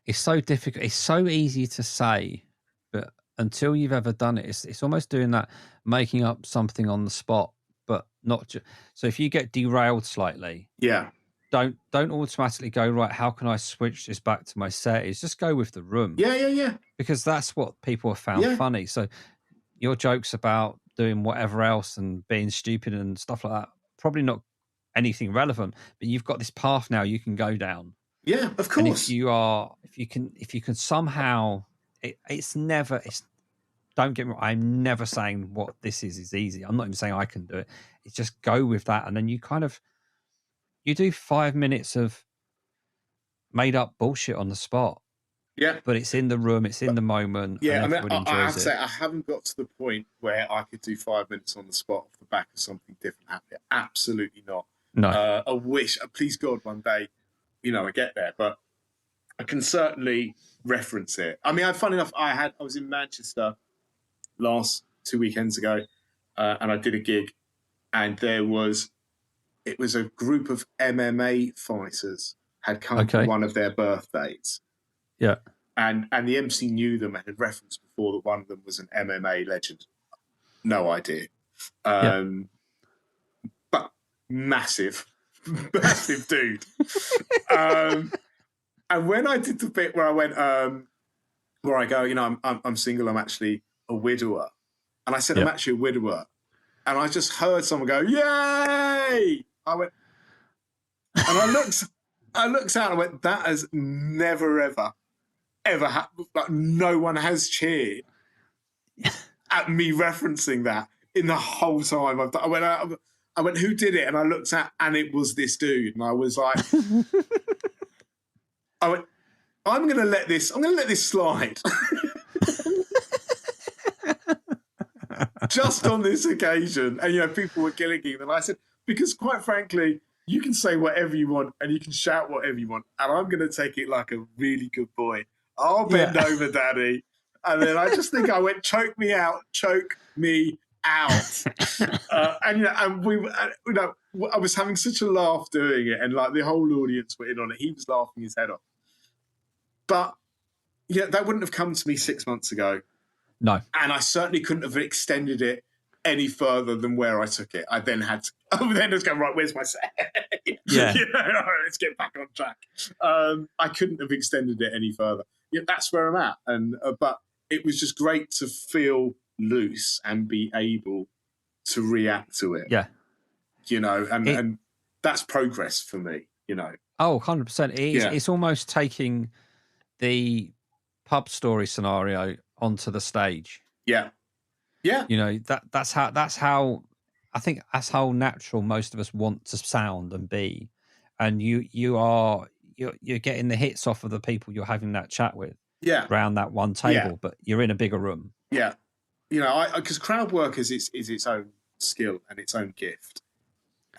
it's so difficult. It's so easy to say, but until you've ever done it, it's almost doing that, making up something on the spot, but not just. So if you get derailed slightly, don't automatically go, right, how can I switch this back to my set? Is just go with the room. Yeah. Because that's what people have found funny. So your jokes about doing whatever else and being stupid and stuff like that, probably not anything relevant, but you've got this path now you can go down. Yeah, of course. And if you can somehow, don't get me wrong, I'm never saying what this is easy. I'm not even saying I can do it. It's just go with that. And then you do 5 minutes of made up bullshit on the spot. Yeah. But it's in the room, it's in the moment. Yeah, and everybody I have enjoys to it. say, I haven't got to the point where I could do 5 minutes on the spot off the back of something different happening. Absolutely not. No. I wish, please God, one day, I get there. But I can certainly reference it. I mean, funny enough, I was in Manchester last 2 weekends ago, and I did a gig, and it was a group of MMA fighters had come for one of their birthdays. Yeah. And the MC knew them and had referenced before that one of them was an MMA legend. No idea. But massive dude. And when I did the bit where I went, where I go, I'm single, I'm actually a widower. And I said, I'm actually a widower. And I just heard someone go, yay! I went, and I looked out and I went, that has never, ever happened. Like, no one has cheered at me referencing that in the whole time. I went, who did it? And I looked at, and it was this dude. And I was like, I went, I'm going to let this slide. Just on this occasion. And, people were killing him. And I said, because quite frankly, you can say whatever you want and you can shout whatever you want. And I'm going to take it like a really good boy. I'll bend over, Daddy. And then I just think I went, choke me out. And I was having such a laugh doing it. And like the whole audience were in on it. He was laughing his head off. But that wouldn't have come to me 6 months ago. No. And I certainly couldn't have extended it any further than where I took it. I then had to just go, right, where's my set? Yeah. Let's get back on track. I couldn't have extended it any further. That's where I'm at. And but it was just great to feel loose and be able to react to it. Yeah. And that's progress for me, Oh, 100%. It's almost taking the pub story scenario onto the stage. Yeah. Yeah. That's how I think that's how natural most of us want to sound and be. And you're getting the hits off of the people you're having that chat with. Yeah. Around that one table, but you're in a bigger room. Yeah. Because crowd work is its own skill and its own gift.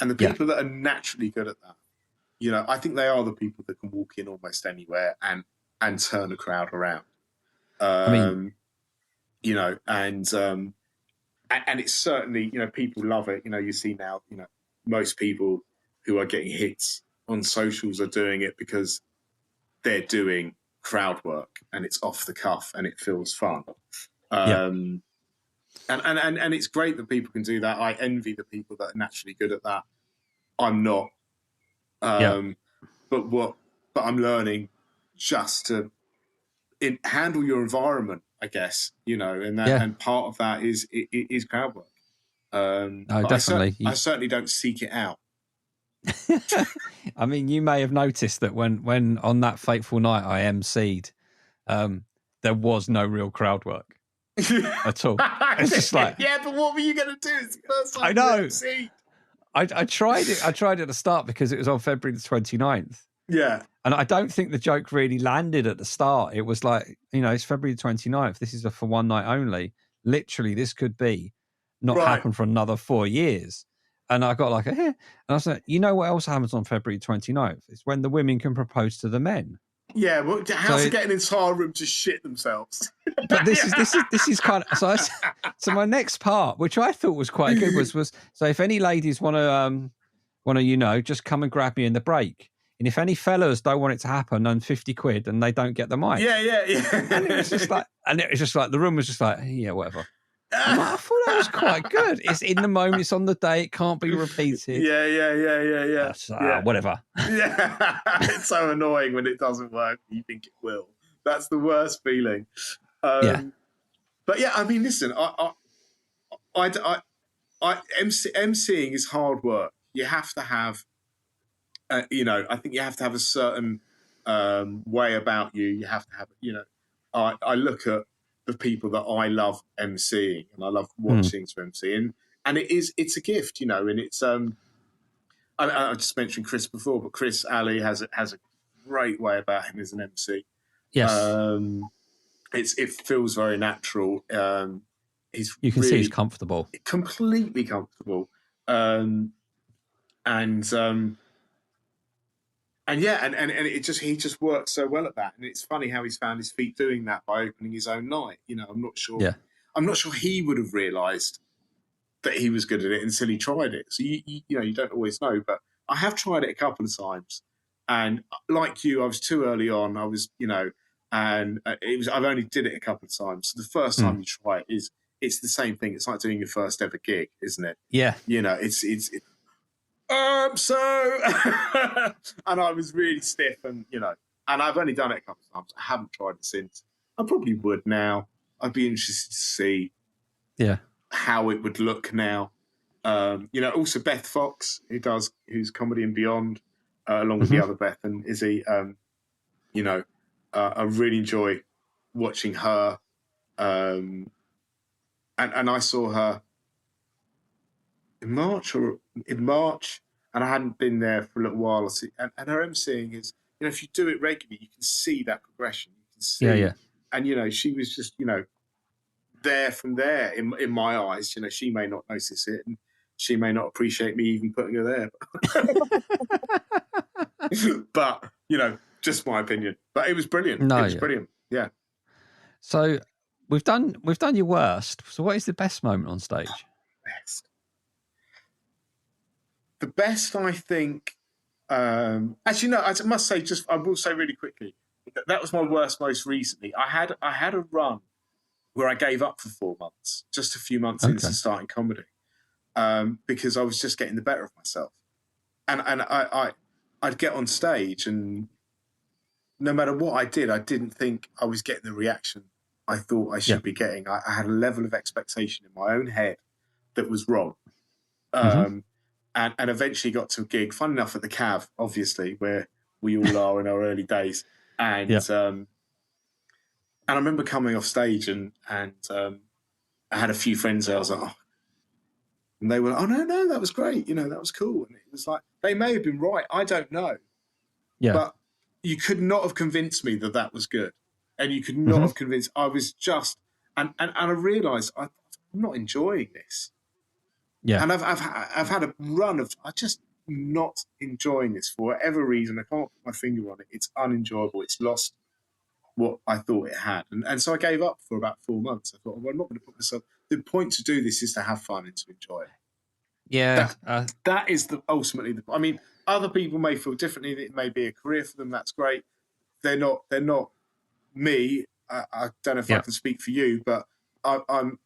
And the people that are naturally good at that, I think they are the people that can walk in almost anywhere and turn a crowd around. And it's certainly, people love it. You see now, most people who are getting hits on socials are doing it because they're doing crowd work and it's off the cuff and it feels fun. And it's great that people can do that. I envy the people that are naturally good at that. I'm not. But I'm learning just to handle your environment, I guess, and part of that is crowd work. Definitely. I certainly don't seek it out. I mean, you may have noticed that when on that fateful night I emceed, there was no real crowd work at all. It's just like, yeah, but what were you going to do? It's the first time I know. you emceed. I tried it. I tried at the start because it was on February the 29th. Yeah. And I don't think the joke really landed at the start. It was like, it's February the 29th. This is for one night only. Literally, this could be not happen for another 4 years. And I got like and I was like, you know what else happens on February 29th? It's when the women can propose to the men. Yeah, well, how's to get an entire room to shit themselves? But this is kind of so my next part, which I thought was quite good, was so if any ladies want to just come and grab me in the break, and if any fellas don't want it to happen, then £50 and they don't get the mic. Yeah. And it was just like the room was just like, yeah, whatever. I thought that was quite good. It's in the moment, it's on the day, it can't be repeated. Yeah. Whatever. Yeah, it's so annoying when it doesn't work. You think it will. That's the worst feeling. But yeah, I mean, listen, MCing is hard work. You have to have, I think you have to have a certain way about you. You have to have, I look at the people that I love MCing and I love watching to MC, and it's a gift, and it's I just mentioned Chris before, but Chris Ali has a great way about him as an MC. Yes, it feels very natural. You can see he's comfortable, completely comfortable, and he just works so well at that. And it's funny how he's found his feet doing that by opening his own night. I'm not sure. Yeah. I'm not sure he would have realised that he was good at it until he tried it. So you don't always know. But I have tried it a couple of times, and like you, I was too early on. I was, and I've only did it a couple of times. So the first time you try it it's the same thing. It's like doing your first ever gig, isn't it? Yeah. It's so and I was really stiff, and and I've only done it a couple of times. I haven't tried it since. I probably would now. I'd be interested to see how it would look now. Also Beth Fox, who's Comedy and Beyond, along with the other Beth and Izzy. I really enjoy watching her. And I saw her in March, and I hadn't been there for a little while. And her emceeing is, if you do it regularly, you can see that progression. You can see, and she was just, there from there in my eyes. She may not notice it, and she may not appreciate me even putting her there. But just my opinion. But it was brilliant. It was brilliant. Yeah. So we've done your worst. So what is the best moment on stage? The best, I think. Actually, no. I must say, I will say really quickly, that was my worst most recently. I had a run where I gave up for 4 months, just a few months into starting comedy, because I was just getting the better of myself, and I'd get on stage, and no matter what I did, I didn't think I was getting the reaction I thought I should be getting. I had a level of expectation in my own head that was wrong. And eventually got to a gig, fun enough, at the Cav, obviously, where we all are in our early days. And and I remember coming off stage and I had a few friends there. I was like, and they were, no, that was great. That was cool. And it was like, they may have been right. I don't know. Yeah. But you could not have convinced me that was good. And you could not have convinced, I was just, and I realised I'm not enjoying this. Yeah. And I've had a run of, I just not enjoying this for whatever reason. I can't put my finger on it. It's unenjoyable. It's lost what I thought it had. And so I gave up for about 4 months. I thought, well, I'm not going to put myself... The point to do this is to have fun and to enjoy it. Yeah. That is ultimately the... I mean, other people may feel differently. It may be a career for them. That's great. They're not me. I don't know if I can speak for you, but I'm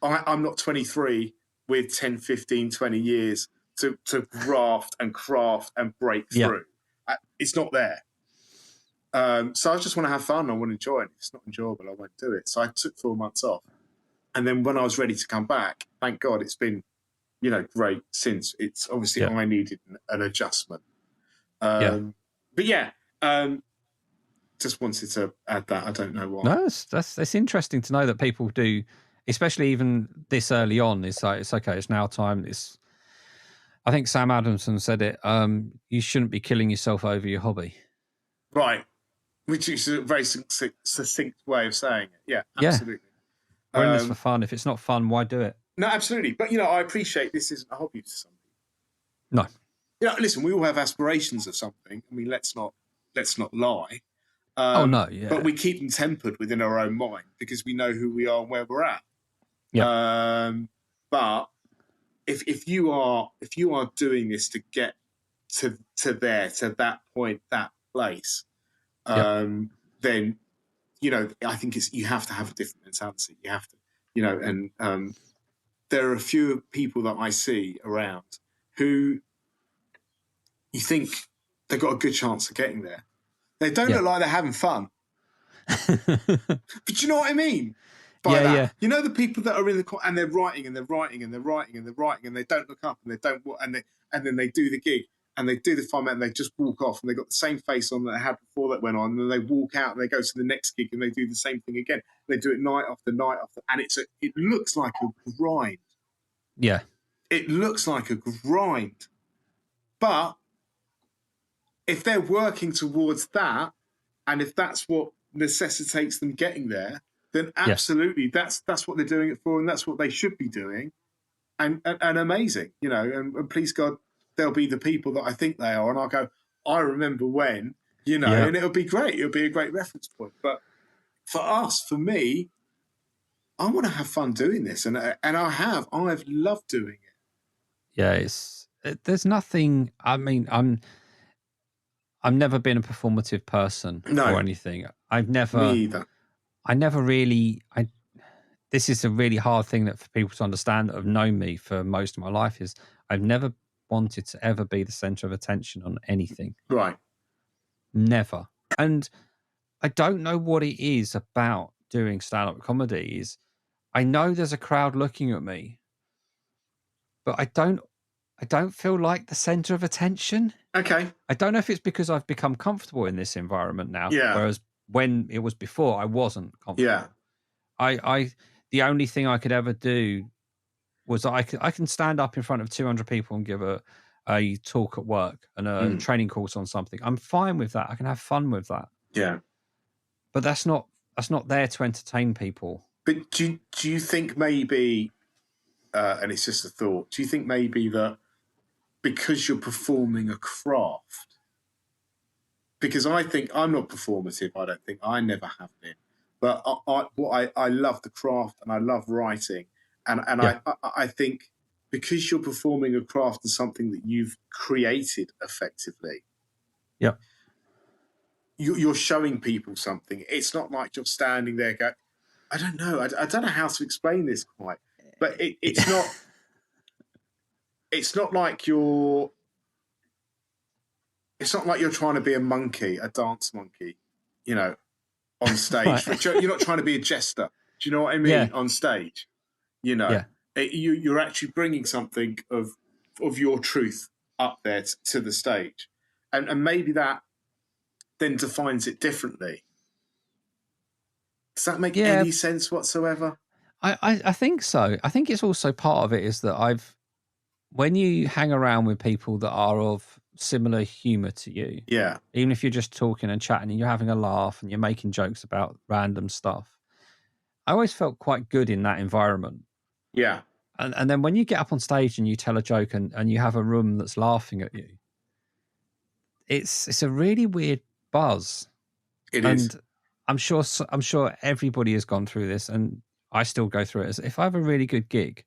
not 23 with 10, 15, 20 years to graft and craft and break through. It's not there. So I just want to have fun. I want to enjoy it. If it's not enjoyable, I won't do it. So I took 4 months off. And then when I was ready to come back, thank God it's been great since. It's obviously I needed an adjustment. Yeah. But just wanted to add that. I don't know why. No, it's interesting to know that people do, especially even this early on. It's like, it's okay. It's now time. I think Sam Adamson said it. You shouldn't be killing yourself over your hobby. Right. Which is a very succinct way of saying it. Yeah, absolutely. We're in this for fun. If it's not fun, why do it? No, absolutely. But, I appreciate this isn't a hobby to some No. people. Listen, we all have aspirations of something. I mean, let's not lie. No, yeah. But we keep them tempered within our own mind because we know who we are and where we're at. Yeah. But if you are doing this to get to that point, that place, then I think you have to have a different mentality. You have to, and there are a few people that I see around who you think they've got a good chance of getting there. They don't look like they're having fun. But you know what I mean? By that. Yeah. You know the people that are in the corner and they're writing and they're writing and they're writing and they're writing and they don't look up and they don't and then they do the gig and they do the format and they just walk off and they got the same face on that they had before that went on and then they walk out and they go to the next gig and they do the same thing again. They do it night after night after, and it looks like a grind. Yeah. It looks like a grind. But if they're working towards that, and if that's what necessitates them getting there, then absolutely that's what they're doing it for, and that's what they should be doing, and amazing, and please God, they'll be the people that I think they are, and I'll go, I remember when, and it'll be great. It'll be a great reference point. But for me, I want to have fun doing this, and I've loved doing it. Yeah, there's nothing. I mean, I've never been a performative person or anything. Me either. I never really. This is a really hard thing that for people to understand that have known me for most of my life is I've never wanted to ever be the center of attention on anything. Right. Never. And I don't know what it is about doing stand-up comedy. Is I know there's a crowd looking at me, but I don't feel like the center of attention. Okay. I don't know if it's because I've become comfortable in this environment now. Yeah. Whereas when it was before, I wasn't comfortable. Yeah. The only thing I could ever do was I can stand up in front of 200 people and give a talk at work and a training course on something. I'm fine with that. I can have fun with that. Yeah. But that's not there to entertain people. But do you think maybe, and it's just a thought, do you think maybe that because you're performing a craft, because I think I'm not performative, I don't think, I never have been, but I love the craft and I love writing, and I think because you're performing a craft and something that you've created effectively, you're showing people something. It's not like you're standing there going, I don't know, I don't know how to explain this quite, but it's not. It's not like you're trying to be a monkey, a dance monkey, on stage. Right. You're not trying to be a jester. Do you know what I mean? Yeah. On stage, you're actually bringing something of your truth up there to the stage, and maybe that then defines it differently. Does that make any sense whatsoever? I think so. I think it's also part of it is that when you hang around with people that are of similar humour to you, even if you're just talking and chatting and you're having a laugh and you're making jokes about random stuff, I always felt quite good in that environment. Yeah. And then when you get up on stage and you tell a joke and you have a room that's laughing at you, it's a really weird buzz. It is. And I'm sure everybody has gone through this, and I still go through it. If I have a really good gig,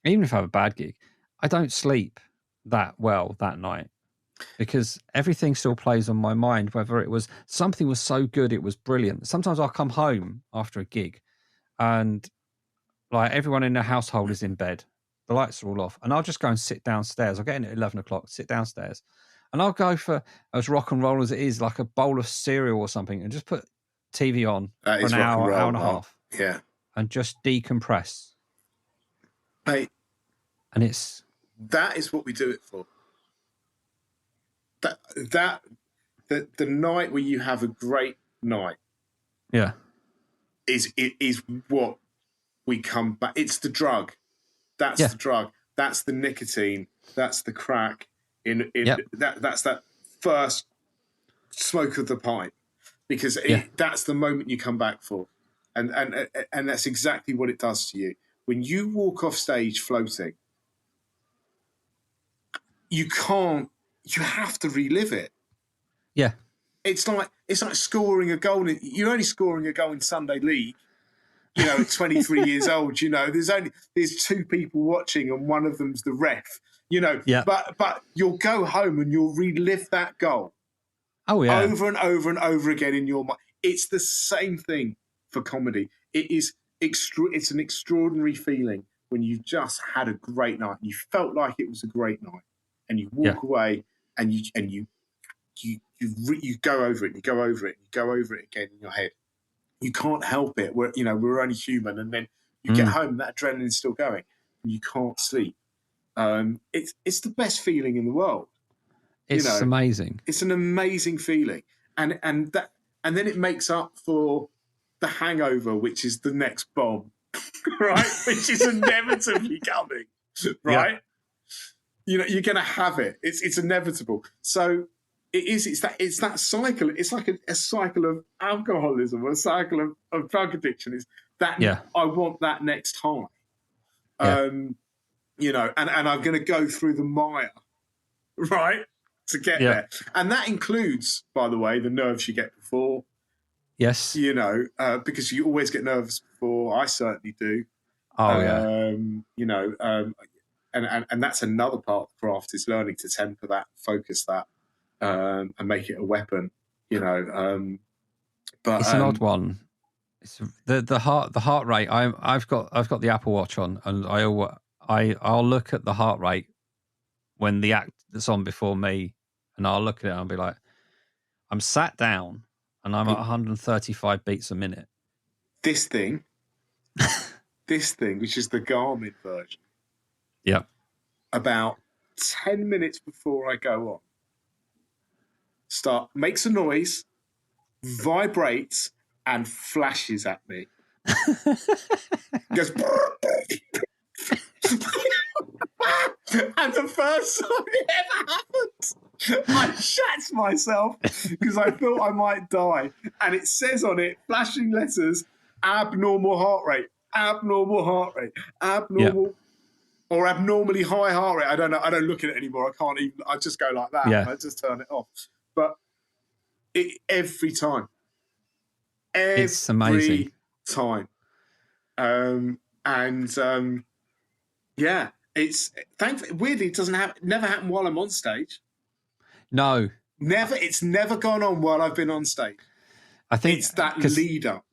even if I have a bad gig, I don't sleep that well that night because everything still plays on my mind, whether it was something was so good, it was brilliant. Sometimes I'll come home after a gig and like everyone in the household is in bed. The lights are all off and I'll just go and sit downstairs. I'll get in at 11 o'clock, sit downstairs and I'll go for as rock and roll as it is, like a bowl of cereal or something and just put TV on for an hour and a half. Yeah. And just decompress. Hey, And it's that is what we do it for. The night where you have a great night, is what we come back. It's the drug. That's the drug. That's the nicotine. That's the crack. That's that first smoke of the pipe, because that's the moment you come back for, and that's exactly what it does to you when you walk off stage floating. You can't. You have to relive it. Yeah. It's like scoring a goal. You're only scoring a goal in Sunday League, at 23 years old. There's two people watching, and one of them's the ref. But you'll go home and you'll relive that goal. Oh yeah. Over and over and over again in your mind. It's the same thing for comedy. It is it's an extraordinary feeling when you've just had a great night. You felt like it was a great night, and you walk away and you go over it, and you go over it, and you go over it again in your head. You can't help it. We're only human, and then you get home, and that adrenaline's still going, and you can't sleep. It's the best feeling in the world. It's amazing. It's an amazing feeling, and then it makes up for the hangover, which is the next bomb, right? Which is inevitably coming, right? You're going to have it. It's inevitable. So it is. It's that cycle. It's like a cycle of alcoholism, or a cycle of drug addiction. Is that I want that next high, and I'm going to go through the mire, right, to get there. And that includes, by the way, the nerves you get before. Yes. Because you always get nervous before. I certainly do. Oh and that's another part of the craft, is learning to temper that, focus that, and make it a weapon. But it's an odd one. It's the heart rate. I've got the Apple Watch on, and I'll look at the heart rate when the act that's on before me, and I'll look at it and I'll be like, I'm sat down and I'm at 135 beats a minute. This thing, which is the Garmin version. Yeah. About 10 minutes before I go on, makes a noise, vibrates, and flashes at me. Goes. And the first time it ever happened, I shat myself because I thought I might die. And it says on it, flashing letters, abnormal heart rate, or abnormally high heart rate. I don't know. I don't look at it anymore. I just go like that. I just turn it off. But every time. It's amazing. Time. It's thankfully, weirdly, it never happened while I'm on stage. No, never. It's never gone on while I've been on stage. I think it's that lead up.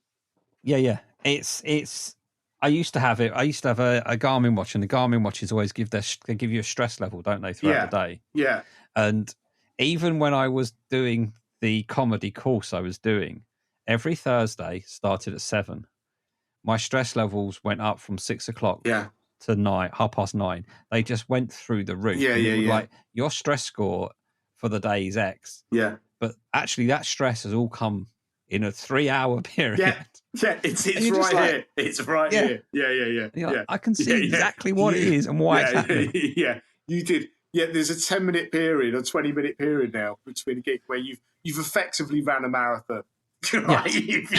Yeah. It's. I used to have it. I used to have a Garmin watch, and the Garmin watches always give you a stress level, don't they, throughout the day? Yeah. And even when I was doing the comedy course I was doing, every Thursday started at 7. My stress levels went up from 6 o'clock. To 9:30. They just went through the roof. Like, your stress score for the day is X. Yeah. But actually, that stress has all come in a 3-hour period. Yeah. It's right here. It's right here. Yeah. I can see exactly what it is and why it's happening. Yeah. You did. Yeah. There's a 10-minute period or 20-minute period now between a gig where you've effectively ran a marathon. Right? You've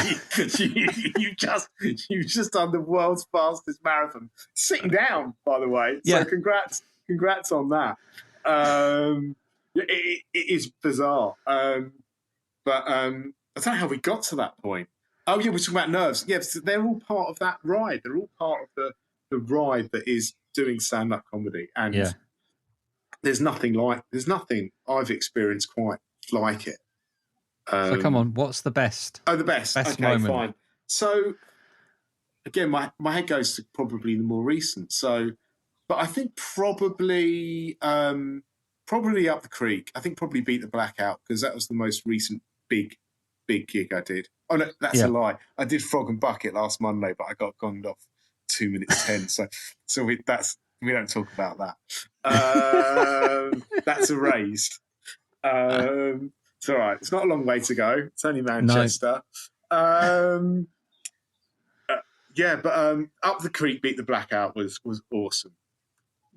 just done the world's fastest marathon, sitting down, by the way. So congrats on that. It is bizarre, but I don't know how we got to that point. Oh yeah, we're talking about nerves. Yes, they're all part of that ride. They're all part of the ride that is doing stand-up comedy, and there's nothing I've experienced quite like it. So come on, what's the best? Oh, the best. Okay, moment. Fine. So again, my head goes to probably the more recent. So, but I think probably up the creek. I think probably beat the Blackout, because that was the most recent big gig I did. Oh no, that's a lie. I did Frog and Bucket last Monday, but I got gonged off 2 minutes 10. So that's We don't talk about that. That's erased. It's all right. It's not a long way to go. It's only Manchester. No. Yeah, but Up the Creek Beat the Blackout was awesome.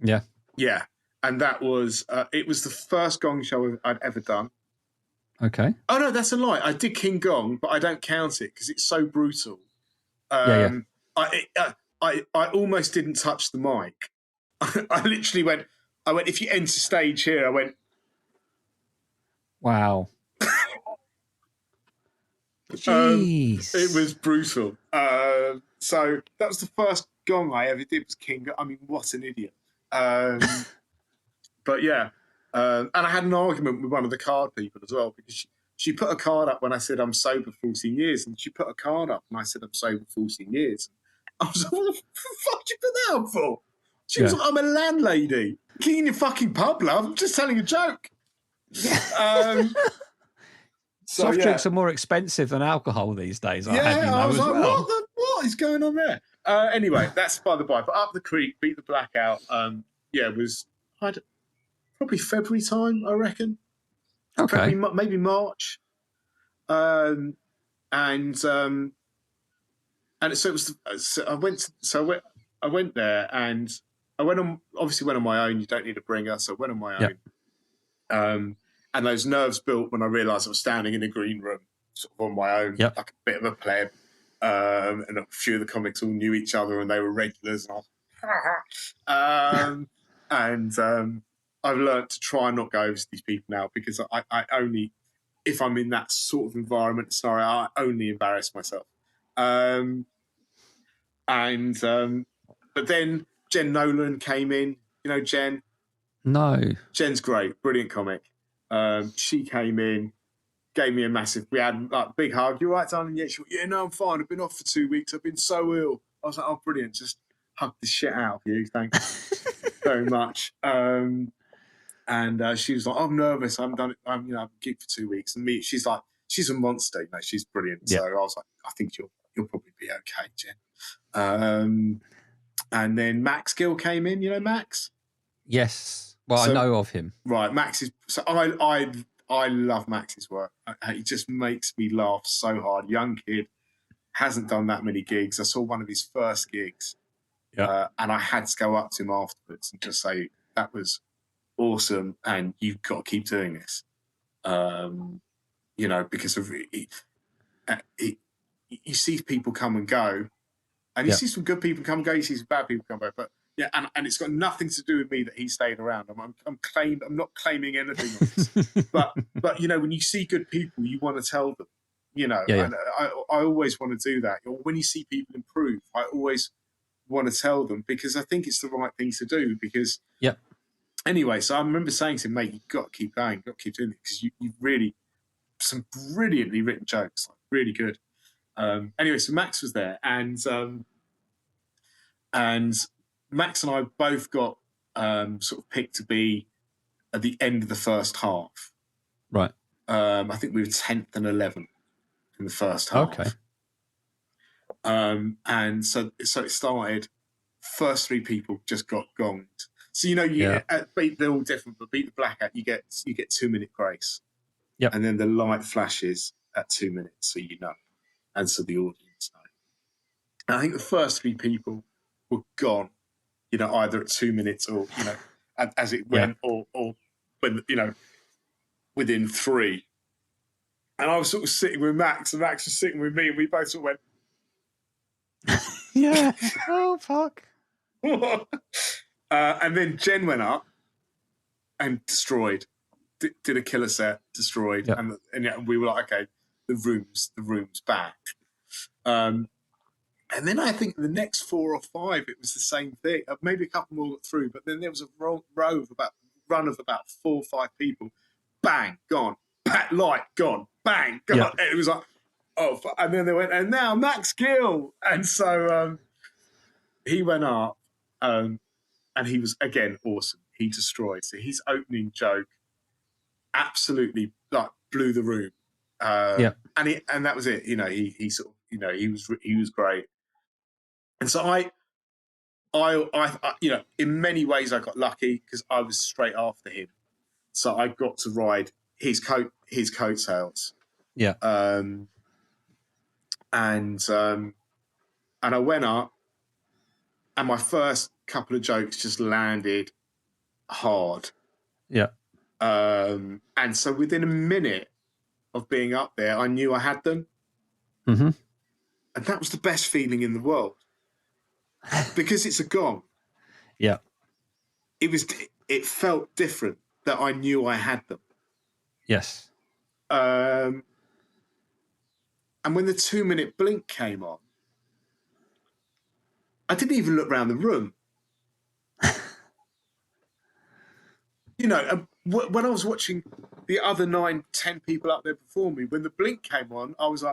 Yeah. Yeah. And that was, it was the first gong show I'd ever done. Okay. Oh, no, that's a lie. I did King Gong, but I don't count it because it's so brutal. Yeah. I almost didn't touch the mic. I literally went, if you enter stage here, I went, wow. Jeez. It was brutal. So that was the first gong I ever did was King Gong. I mean, what an idiot. But yeah. And I had an argument with one of the card people as well because she put a card up when I said I'm sober 14 years, and she put a card up and I said I'm sober 14 years. I was like, what the fuck did you put that up for? She was like, I'm a landlady. Clean your fucking pub, love. I'm just telling a joke. Soft drinks are more expensive than alcohol these days. I was like, what is going on there? Anyway, that's by the by. But Up the Creek, Beat the Blackout, it was probably February time, I reckon. Okay. Maybe March. And so it was. So I went there, and I went on my own. You don't need a bringer, so I went on my own. And those nerves built when I realised I was standing in a green room, sort of on my own, like a bit of a pleb. And a few of the comics all knew each other, and they were regulars. And I've learned to try and not go over to these people now because I only, if I'm in that sort of environment scenario, I only embarrass myself. But then Jen Nolan came in. You know Jen? No. Jen's great, brilliant comic. She came in, gave me a massive, we had like a big hug. You all right, darling? Yeah, she went, yeah, no, I'm fine. I've been off for 2 weeks. I've been so ill. I was like, oh, brilliant. Just hug the shit out of you. Thanks very much. And she was like, I'm nervous. I haven't done it. I've gigged for 2 weeks. And she's like, she's a monster. You know, she's brilliant. Yeah. So I was like, I think you'll probably be okay, Jen. And then Max Gill came in. You know Max? Yes. Well, I know of him. Right, Max is. So I love Max's work. He just makes me laugh so hard. Young kid, hasn't done that many gigs. I saw one of his first gigs, and I had to go up to him afterwards and just say that was awesome, and you've got to keep doing this. Because of you see people come and go, and you see some good people come and go. You see some bad people come and go, but. Yeah, and it's got nothing to do with me that he stayed around. I'm not claiming anything on this. but when you see good people, you want to tell them. And I always want to do that. Or when you see people improve, I always want to tell them because I think it's the right thing to do. Because anyway, so I remember saying to him, mate, you've got to keep going, you've got to keep doing it because you've really some brilliantly written jokes, like, really good. Anyway, so Max was there, and Max and I both got sort of picked to be at the end of the first half. Right. I think we were 10th and 11th in the first half. Okay. And so it started. First three people just got gonged. So they're all different, but Beat the Blackout, you get 2 minute grace. Yeah. And then the light flashes at 2 minutes, so you know, and so the audience know. And I think the first three people were gone. Either at 2 minutes or, as it went, or when, within three. And I was sort of sitting with Max, and Max was sitting with me, and we both sort of went, yeah. Oh, fuck. And then Jen went up and destroyed, did a killer set, destroyed. Yep. And we were like, okay, the room's back. And then I think the next 4 or 5, it was the same thing. Maybe a couple more got through, but then there was a run of about 4 or 5 people. Bang, gone. Light, gone. Bang, gone. Yeah. And it was like, oh, and then they went, and now Max Gill. And so he went up, and he was, again, awesome. He destroyed. So his opening joke absolutely blew the room. And that was it. He sort of, he was great. And so in many ways I got lucky because I was straight after him, so I got to ride his coattails. Yeah. And I went up, and my first couple of jokes just landed hard. Yeah. And so within a minute of being up there, I knew I had them. Mm-hmm. And that was the best feeling in the world. Because it's a gong. Yeah. It felt different that I knew I had them. Yes. And when the 2-minute blink came on, I didn't even look around the room. When I was watching the other 9-10 people up there before me, when the blink came on, I was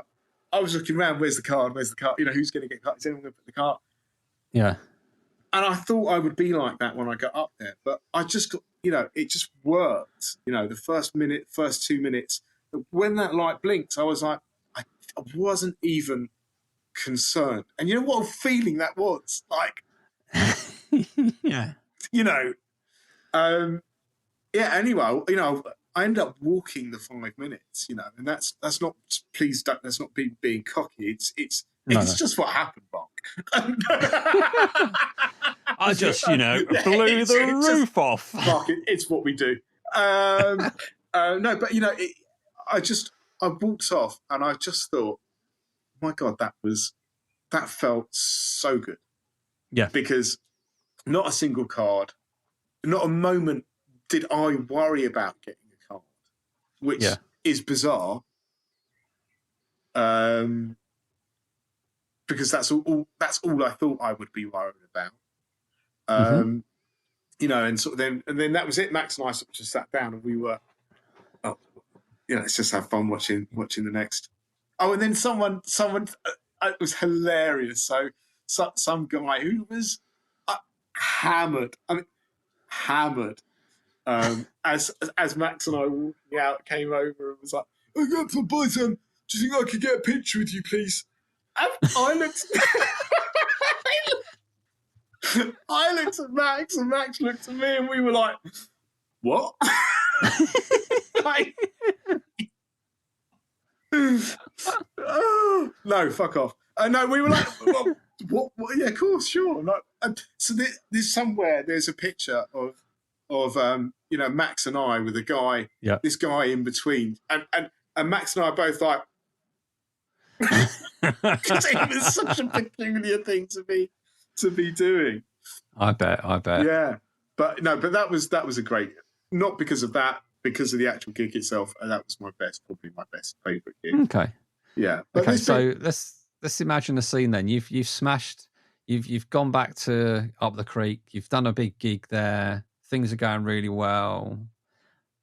looking around, where's the card? Who's going to get cut? Is anyone going to put the card? Yeah. And I thought I would be like that when I got up there, but I just got, it just worked. The first 2 minutes, when that light blinked, I was like, I wasn't even concerned. And you know what a feeling that was? Like, yeah. Anyway, I ended up walking the 5 minutes, and that's not, please don't, that's not being cocky. It's just what happened, Mark. I just, blew the roof off. Mark, it's what we do. No, but I walked off and I just thought, my God, that felt so good. Yeah. Because not a single card, not a moment did I worry about getting a card, which is bizarre. Because that's all I thought I would be worried about. And then that was it. Max and I sort of just sat down and we were, let's just have fun watching the next. Oh, and then someone, it was hilarious. So some guy who was hammered. I mean, hammered. As Max and I walking out, came over and was like, "Oh, yeah, boys, do you think I could get a picture with you, please?" And I looked. I looked at Max, and Max looked at me, and we were like, "What?" No, fuck off. No, we were like, "What? Yeah, of course, sure." So there's somewhere there's a picture of Max and I with a guy, this guy in between, and Max and I are both like, because it was such a peculiar thing to be doing. I bet. Yeah, but that was a great, not because of that, because of the actual gig itself. And that was probably my best favourite gig. Okay. Yeah. But okay. So let's imagine the scene then. You've smashed. You've gone back to Up the Creek. You've done a big gig there. Things are going really well,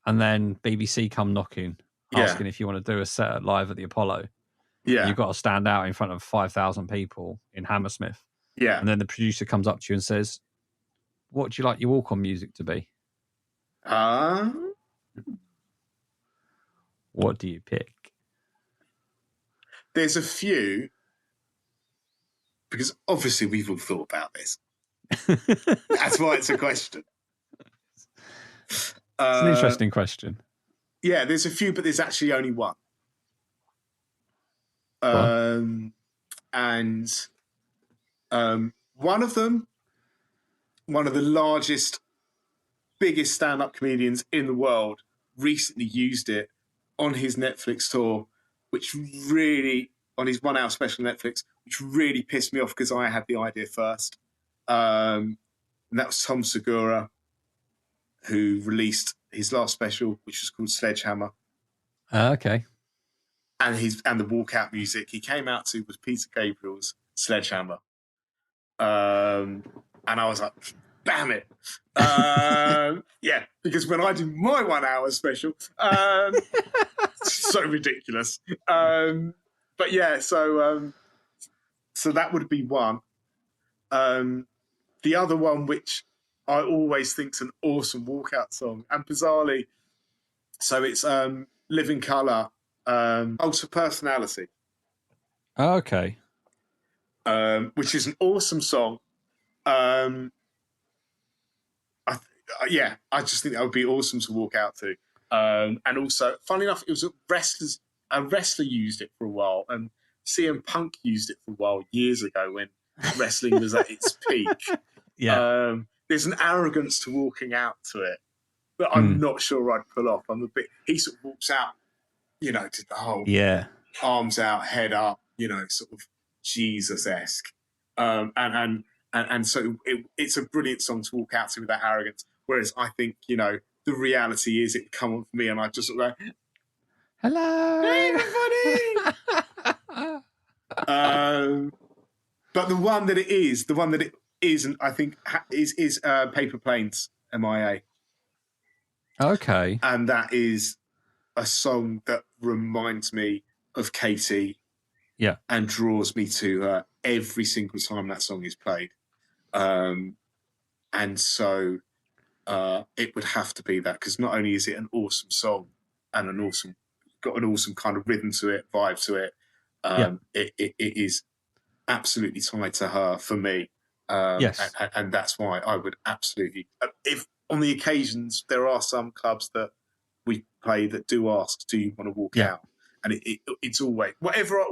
and then BBC come knocking, asking if you want to do a set live at the Apollo. Yeah. You've got to stand out in front of 5,000 people in Hammersmith. Yeah. And then the producer comes up to you and says, "What do you like your walk-on music to be?" What do you pick? There's a few, because obviously we've all thought about this. That's why it's a question. It's an interesting question. Yeah, there's a few, but there's actually only one. One of them, one of the largest, biggest stand-up comedians in the world, recently used it on his Netflix tour, which really, on his 1 hour special Netflix, which really pissed me off because I had the idea first. And that was Tom Segura, who released his last special, which was called Sledgehammer. Okay. And the walkout music he came out to was Peter Gabriel's Sledgehammer. And I was like, damn it. Yeah, because when I do my 1 hour special, so ridiculous. But yeah, so that would be one. The other one, which I always think's an awesome walkout song, and bizarrely, so it's Living Colour, Alter Personality. Okay. Which is an awesome song. I just think that would be awesome to walk out to. And also, funny enough, it was a wrestler used it for a while, and CM Punk used it for a while years ago when wrestling was at its peak. Yeah. There's an arrogance to walking out to it that I'm not sure I'd pull off. He sort of walks out, to the whole arms out, head up, sort of Jesus-esque. And so it's a brilliant song to walk out to with that arrogance. Whereas I think, the reality is it would come on for me and I just sort of go, hello, hey, everybody. But the one that it isn't, I think, is Paper Planes, MIA. Okay. And that is a song that reminds me of Katie. Yeah. And draws me to her every single time that song is played. And so it would have to be that, because not only is it an awesome song and got an awesome kind of rhythm to it, vibe to it, it is absolutely tied to her for me. Yes. And that's why I would absolutely, if on the occasions there are some clubs that we play that do ask, do you want to walk out? And it's always whatever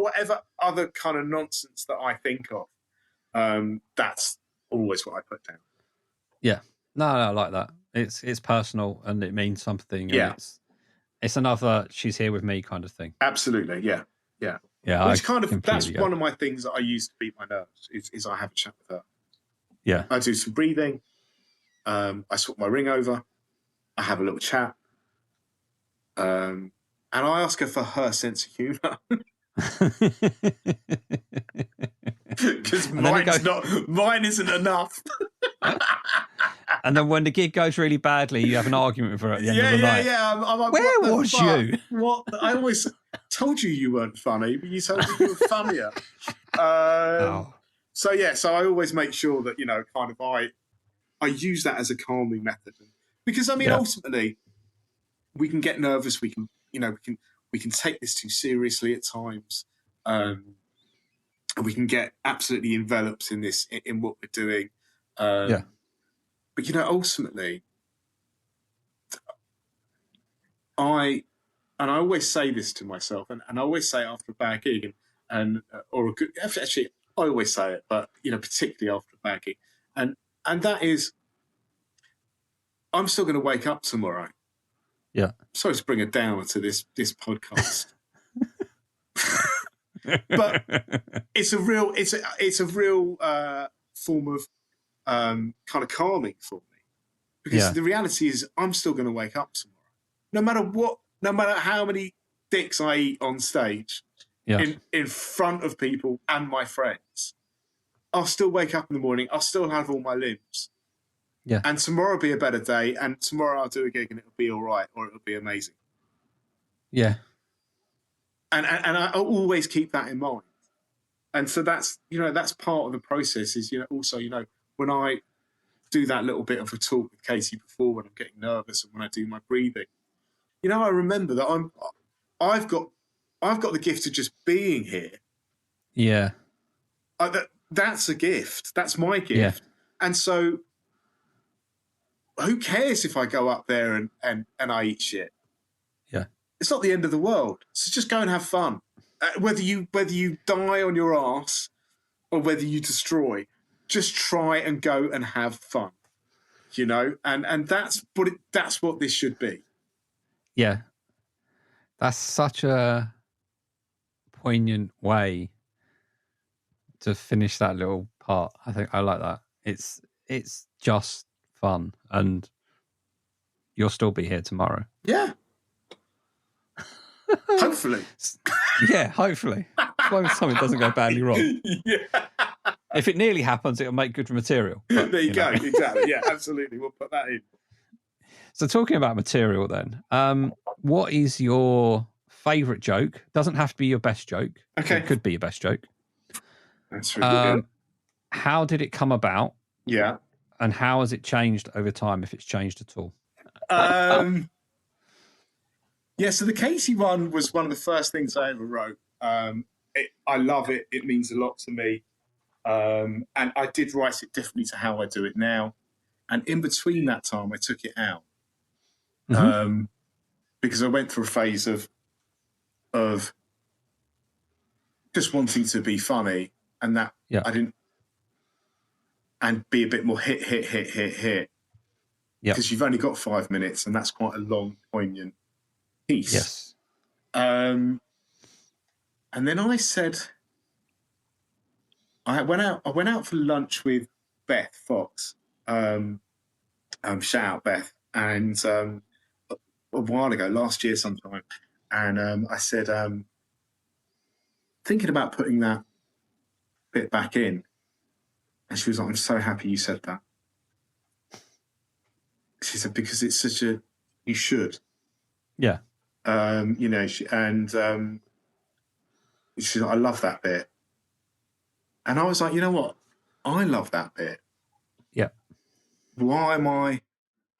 other kind of nonsense that I think of. That's always what I put down. Yeah, no, I like that. It's personal and it means something. And it's another "she's here with me" kind of thing. Absolutely, yeah. Which that's one of my things that I use to beat my nerves. Is I have a chat with her. Yeah, I do some breathing. I swap my ring over. I have a little chat. And I ask her for her sense of humour. Because mine isn't enough. And then when the gig goes really badly, you have an argument with her at the end of the night. Yeah. I'm like, where was you? What? I always told you weren't funny, but you told me you were funnier. So I always make sure that, kind of I use that as a calming method. Because, ultimately, we can get nervous. We can take this too seriously at times. And we can get absolutely enveloped in what we're doing. But, ultimately, I always say this to myself, and I always say it after a bad gig, or a good, actually, I always say it, but, particularly after a bad gig. And that is, I'm still going to wake up tomorrow. Yeah. Sorry to bring a downer to this podcast. But it's a real form of kind of calming for me, because the reality is I'm still going to wake up tomorrow, no matter how many dicks I eat on stage, in front of people and my friends. I'll still wake up in the morning. I'll still have all my limbs. Yeah. And tomorrow will be a better day, and tomorrow I'll do a gig and it'll be all right, or it'll be amazing. Yeah. And I always keep that in mind. And so that's part of the process is, also, when I do that little bit of a talk with Katie before, when I'm getting nervous and when I do my breathing, I remember that I've got the gift of just being here. Yeah. That's a gift. That's my gift. Yeah. And so who cares if I go up there and I eat shit? Yeah. It's not the end of the world. So just go and have fun. Whether you die on your ass or whether you destroy, just try and go and have fun. And that's what this should be. Yeah. That's such a poignant way to finish that little part. I think I like that. It's just fun, and you'll still be here tomorrow. Yeah. Hopefully. Yeah, hopefully. As long as something doesn't go badly wrong. Yeah. If it nearly happens, it'll make good material. But, there you go. Exactly. Yeah, absolutely. We'll put that in. So talking about material then, what is your favourite joke? Doesn't have to be your best joke. Okay. It could be your best joke. That's really good. How did it come about? Yeah. And how has it changed over time, if it's changed at all? So the Casey one was one of the first things I ever wrote. I love it. It means a lot to me. And I did write it differently to how I do it now. And in between that time, I took it out because I went through a phase of just wanting to be funny, and that I didn't, and be a bit more hit. Because you've only got 5 minutes, and that's quite a long, poignant piece. Yes. And then I said, I went out for lunch with Beth Fox. Shout out Beth, and a while ago, last year sometime, and I said, thinking about putting that bit back in, and she was like, "I'm so happy you said that." She said, because it's such a, you should. Yeah. You know, she's like, I love that bit. And I was like, you know what? I love that bit. Yeah. Why am I?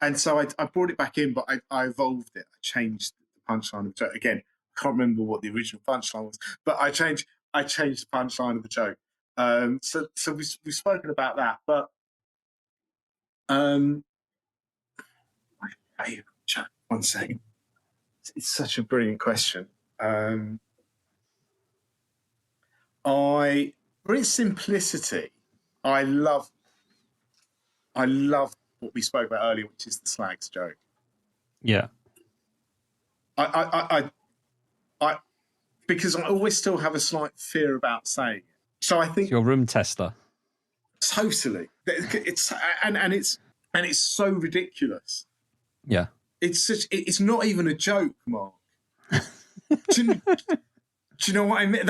And so I brought it back in, but I evolved it. I changed the punchline of the joke. Again, I can't remember what the original punchline was, but I changed the punchline of the joke. So we've spoken about that, but one second. It's such a brilliant question. For its simplicity, I love what we spoke about earlier, which is the slags joke. Yeah. I because I always still have a slight fear about saying it. So I think it's your room tester. Totally. It's so ridiculous. Yeah. It's not even a joke, Mark. do you know what I mean?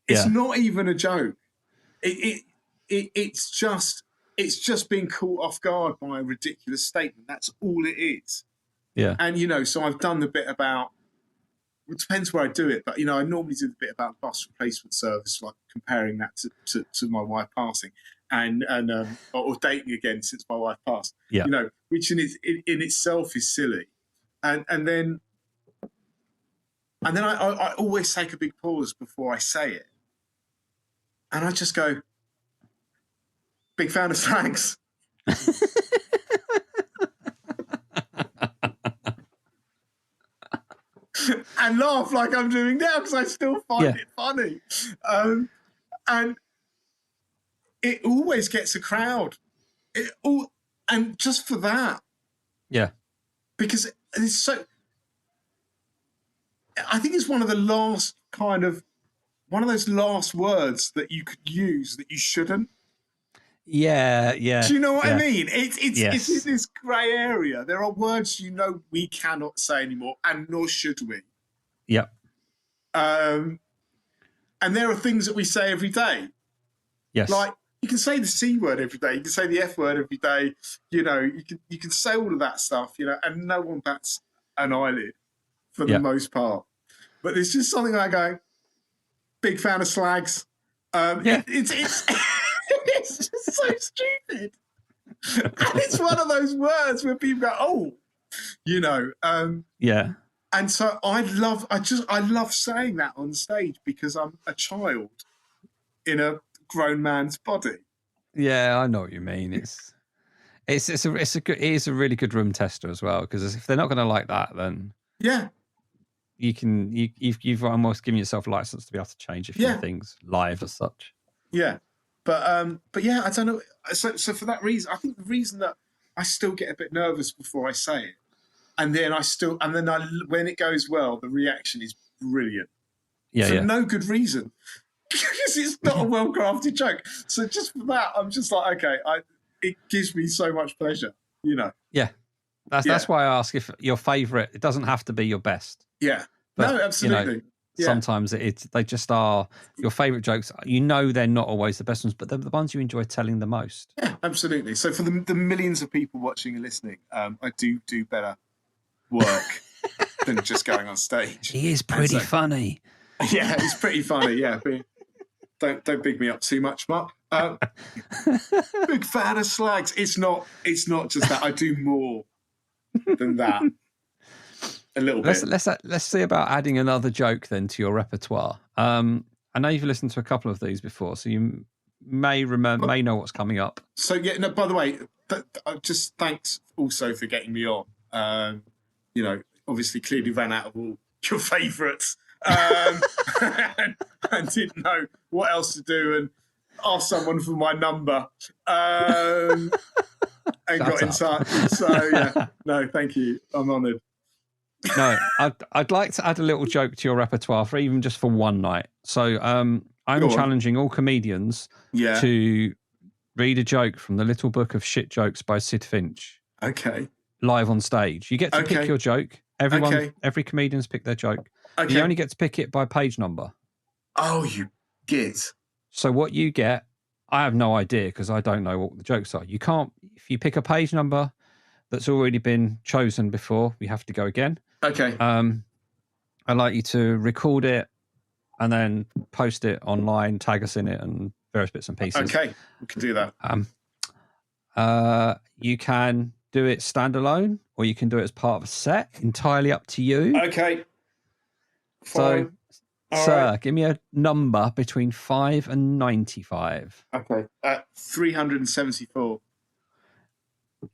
It's not even a joke. It's just being caught off guard by a ridiculous statement. That's all it is. Yeah. And you know, so I've done the bit about, it depends where I do it, but you know, I normally do the bit about bus replacement service, like comparing that to my wife passing, and or dating again since my wife passed. Yeah. You know, which in itself is silly, and then I always take a big pause before I say it, and I just go, big fan of slags. And laugh like I'm doing now because I still find it funny. And it always gets a crowd. And just for that. Yeah. Because it's so... I think it's one of those last words that you could use that you shouldn't. Yeah. Do you know what I mean? It's in this grey area. There are words you know we cannot say anymore, and nor should we. Yep. And there are things that we say every day. Yes. Like, you can say the C word every day. You can say the F word every day. You know, you can say all of that stuff, you know, and no one bats an eyelid for the most part. But there's just something I go, big fan of slags. It's it's just so stupid. And it's one of those words where people go, oh, you know. Yeah. And so I love saying that on stage because I'm a child in a grown man's body. Yeah, I know what you mean. It is a really good room tester as well, because if they're not going to like that, then you've almost given yourself license to be able to change a few things live as such. Yeah, but yeah, I don't know. So for that reason, I think the reason that I still get a bit nervous before I say it, and then when it goes well, the reaction is brilliant. Yeah, for no good reason. Because it's not a well-crafted joke. So just for that, I'm just like, okay, it gives me so much pleasure, you know. Yeah. That's why I ask if your favourite, it doesn't have to be your best. Yeah. But, no, absolutely. You know, sometimes they just are your favourite jokes. You know they're not always the best ones, but they're the ones you enjoy telling the most. Yeah, absolutely. So for the millions of people watching and listening, I do better work than just going on stage. He is pretty funny. Yeah, he's pretty funny, yeah. Don't big me up too much, Mark. Big fan of slags. It's not just that. I do more than that. A little bit. Let's see about adding another joke then to your repertoire. I know you've listened to a couple of these before, so you may know what's coming up. So yeah, no. By the way, just thanks also for getting me on. Obviously, clearly ran out of all your favourites, and didn't know what else to do, and asked someone for my number, and got in touch. So yeah, no, thank you. I'm honoured. No, I'd like to add a little joke to your repertoire, for even just for one night. So I'm challenging all comedians to read a joke from the Little Book of Shit Jokes by Sid Finch. Okay. Live on stage. You get to pick your joke. Every comedian's picked their joke. Okay. You only get to pick it by page number. Oh, you git. So what you get, I have no idea because I don't know what the jokes are. You can't, if you pick a page number that's already been chosen before, we have to go again. Okay. I'd like you to record it and then post it online, tag us in it and various bits and pieces. Okay, we can do that. You can do it standalone or you can do it as part of a set, entirely up to you. Okay. Fine. So, sir, give me a number between 5 and 95. Okay. 374.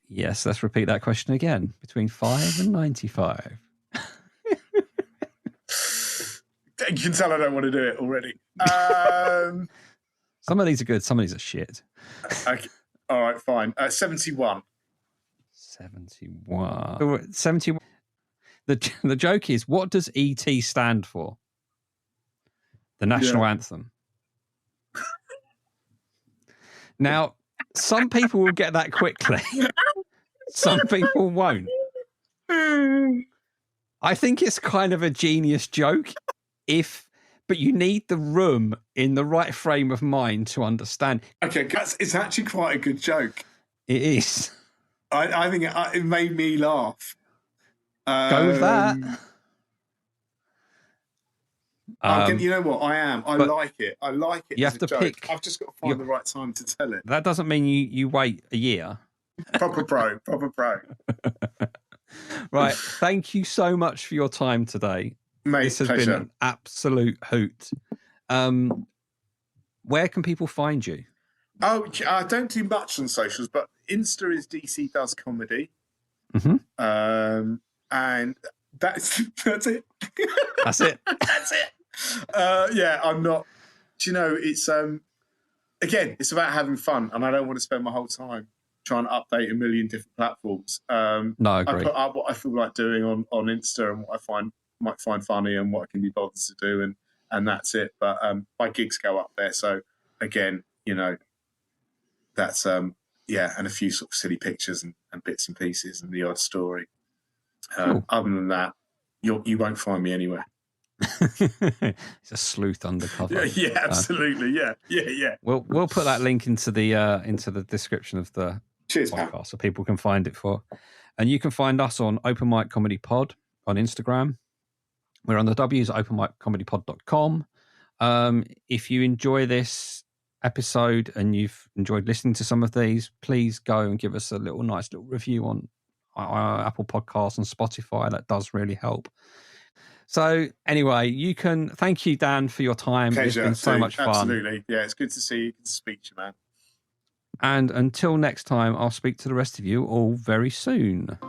Yes, let's repeat that question again. Between 5 and 95. You can tell I don't want to do it already. Some of these are good, some of these are shit. Okay. All right, fine. 71. 71. 71. The joke is, what does ET stand for? The national anthem. Now, some people will get that quickly. Some people won't. I think it's kind of a genius joke, but you need the room in the right frame of mind to understand. Okay, it's actually quite a good joke. It is. I think it made me laugh. Go with that. You know what? I like it. I like it. You have to pick. I've just got to find the right time to tell it. That doesn't mean you wait a year. Proper pro. Right. Thank you so much for your time today. Mate, this has pleasure. been an absolute hoot. Where can people find you? Oh, I don't do much on socials, but Insta is DC Does Comedy. Mm-hmm. And that's it. That's it. That's it. I'm not. Do you know? It's again, it's about having fun, and I don't want to spend my whole time trying to update a million different platforms. No, I agree. I put up what I feel like doing on Insta and what I might find funny and what I can be bothered to do, and that's it. But my gigs go up there, so again, that's and a few sort of silly pictures and bits and pieces and the odd story. Cool. Other than that, you won't find me anywhere. It's a sleuth undercover. Yeah, absolutely. Yeah. We'll put that link into the description of the podcast so people can find it and you can find us on Open Mic Comedy Pod on Instagram. We're on the W's at openmiccomedypod.com. If you enjoy this episode and you've enjoyed listening to some of these, please go and give us a nice little review on Apple Podcasts and Spotify. That does really help. So anyway, thank you, Dan, for your time. Pleasure. It's been so much fun. Absolutely. Yeah, it's good to see you. Good to speak to you, man. And until next time, I'll speak to the rest of you all very soon.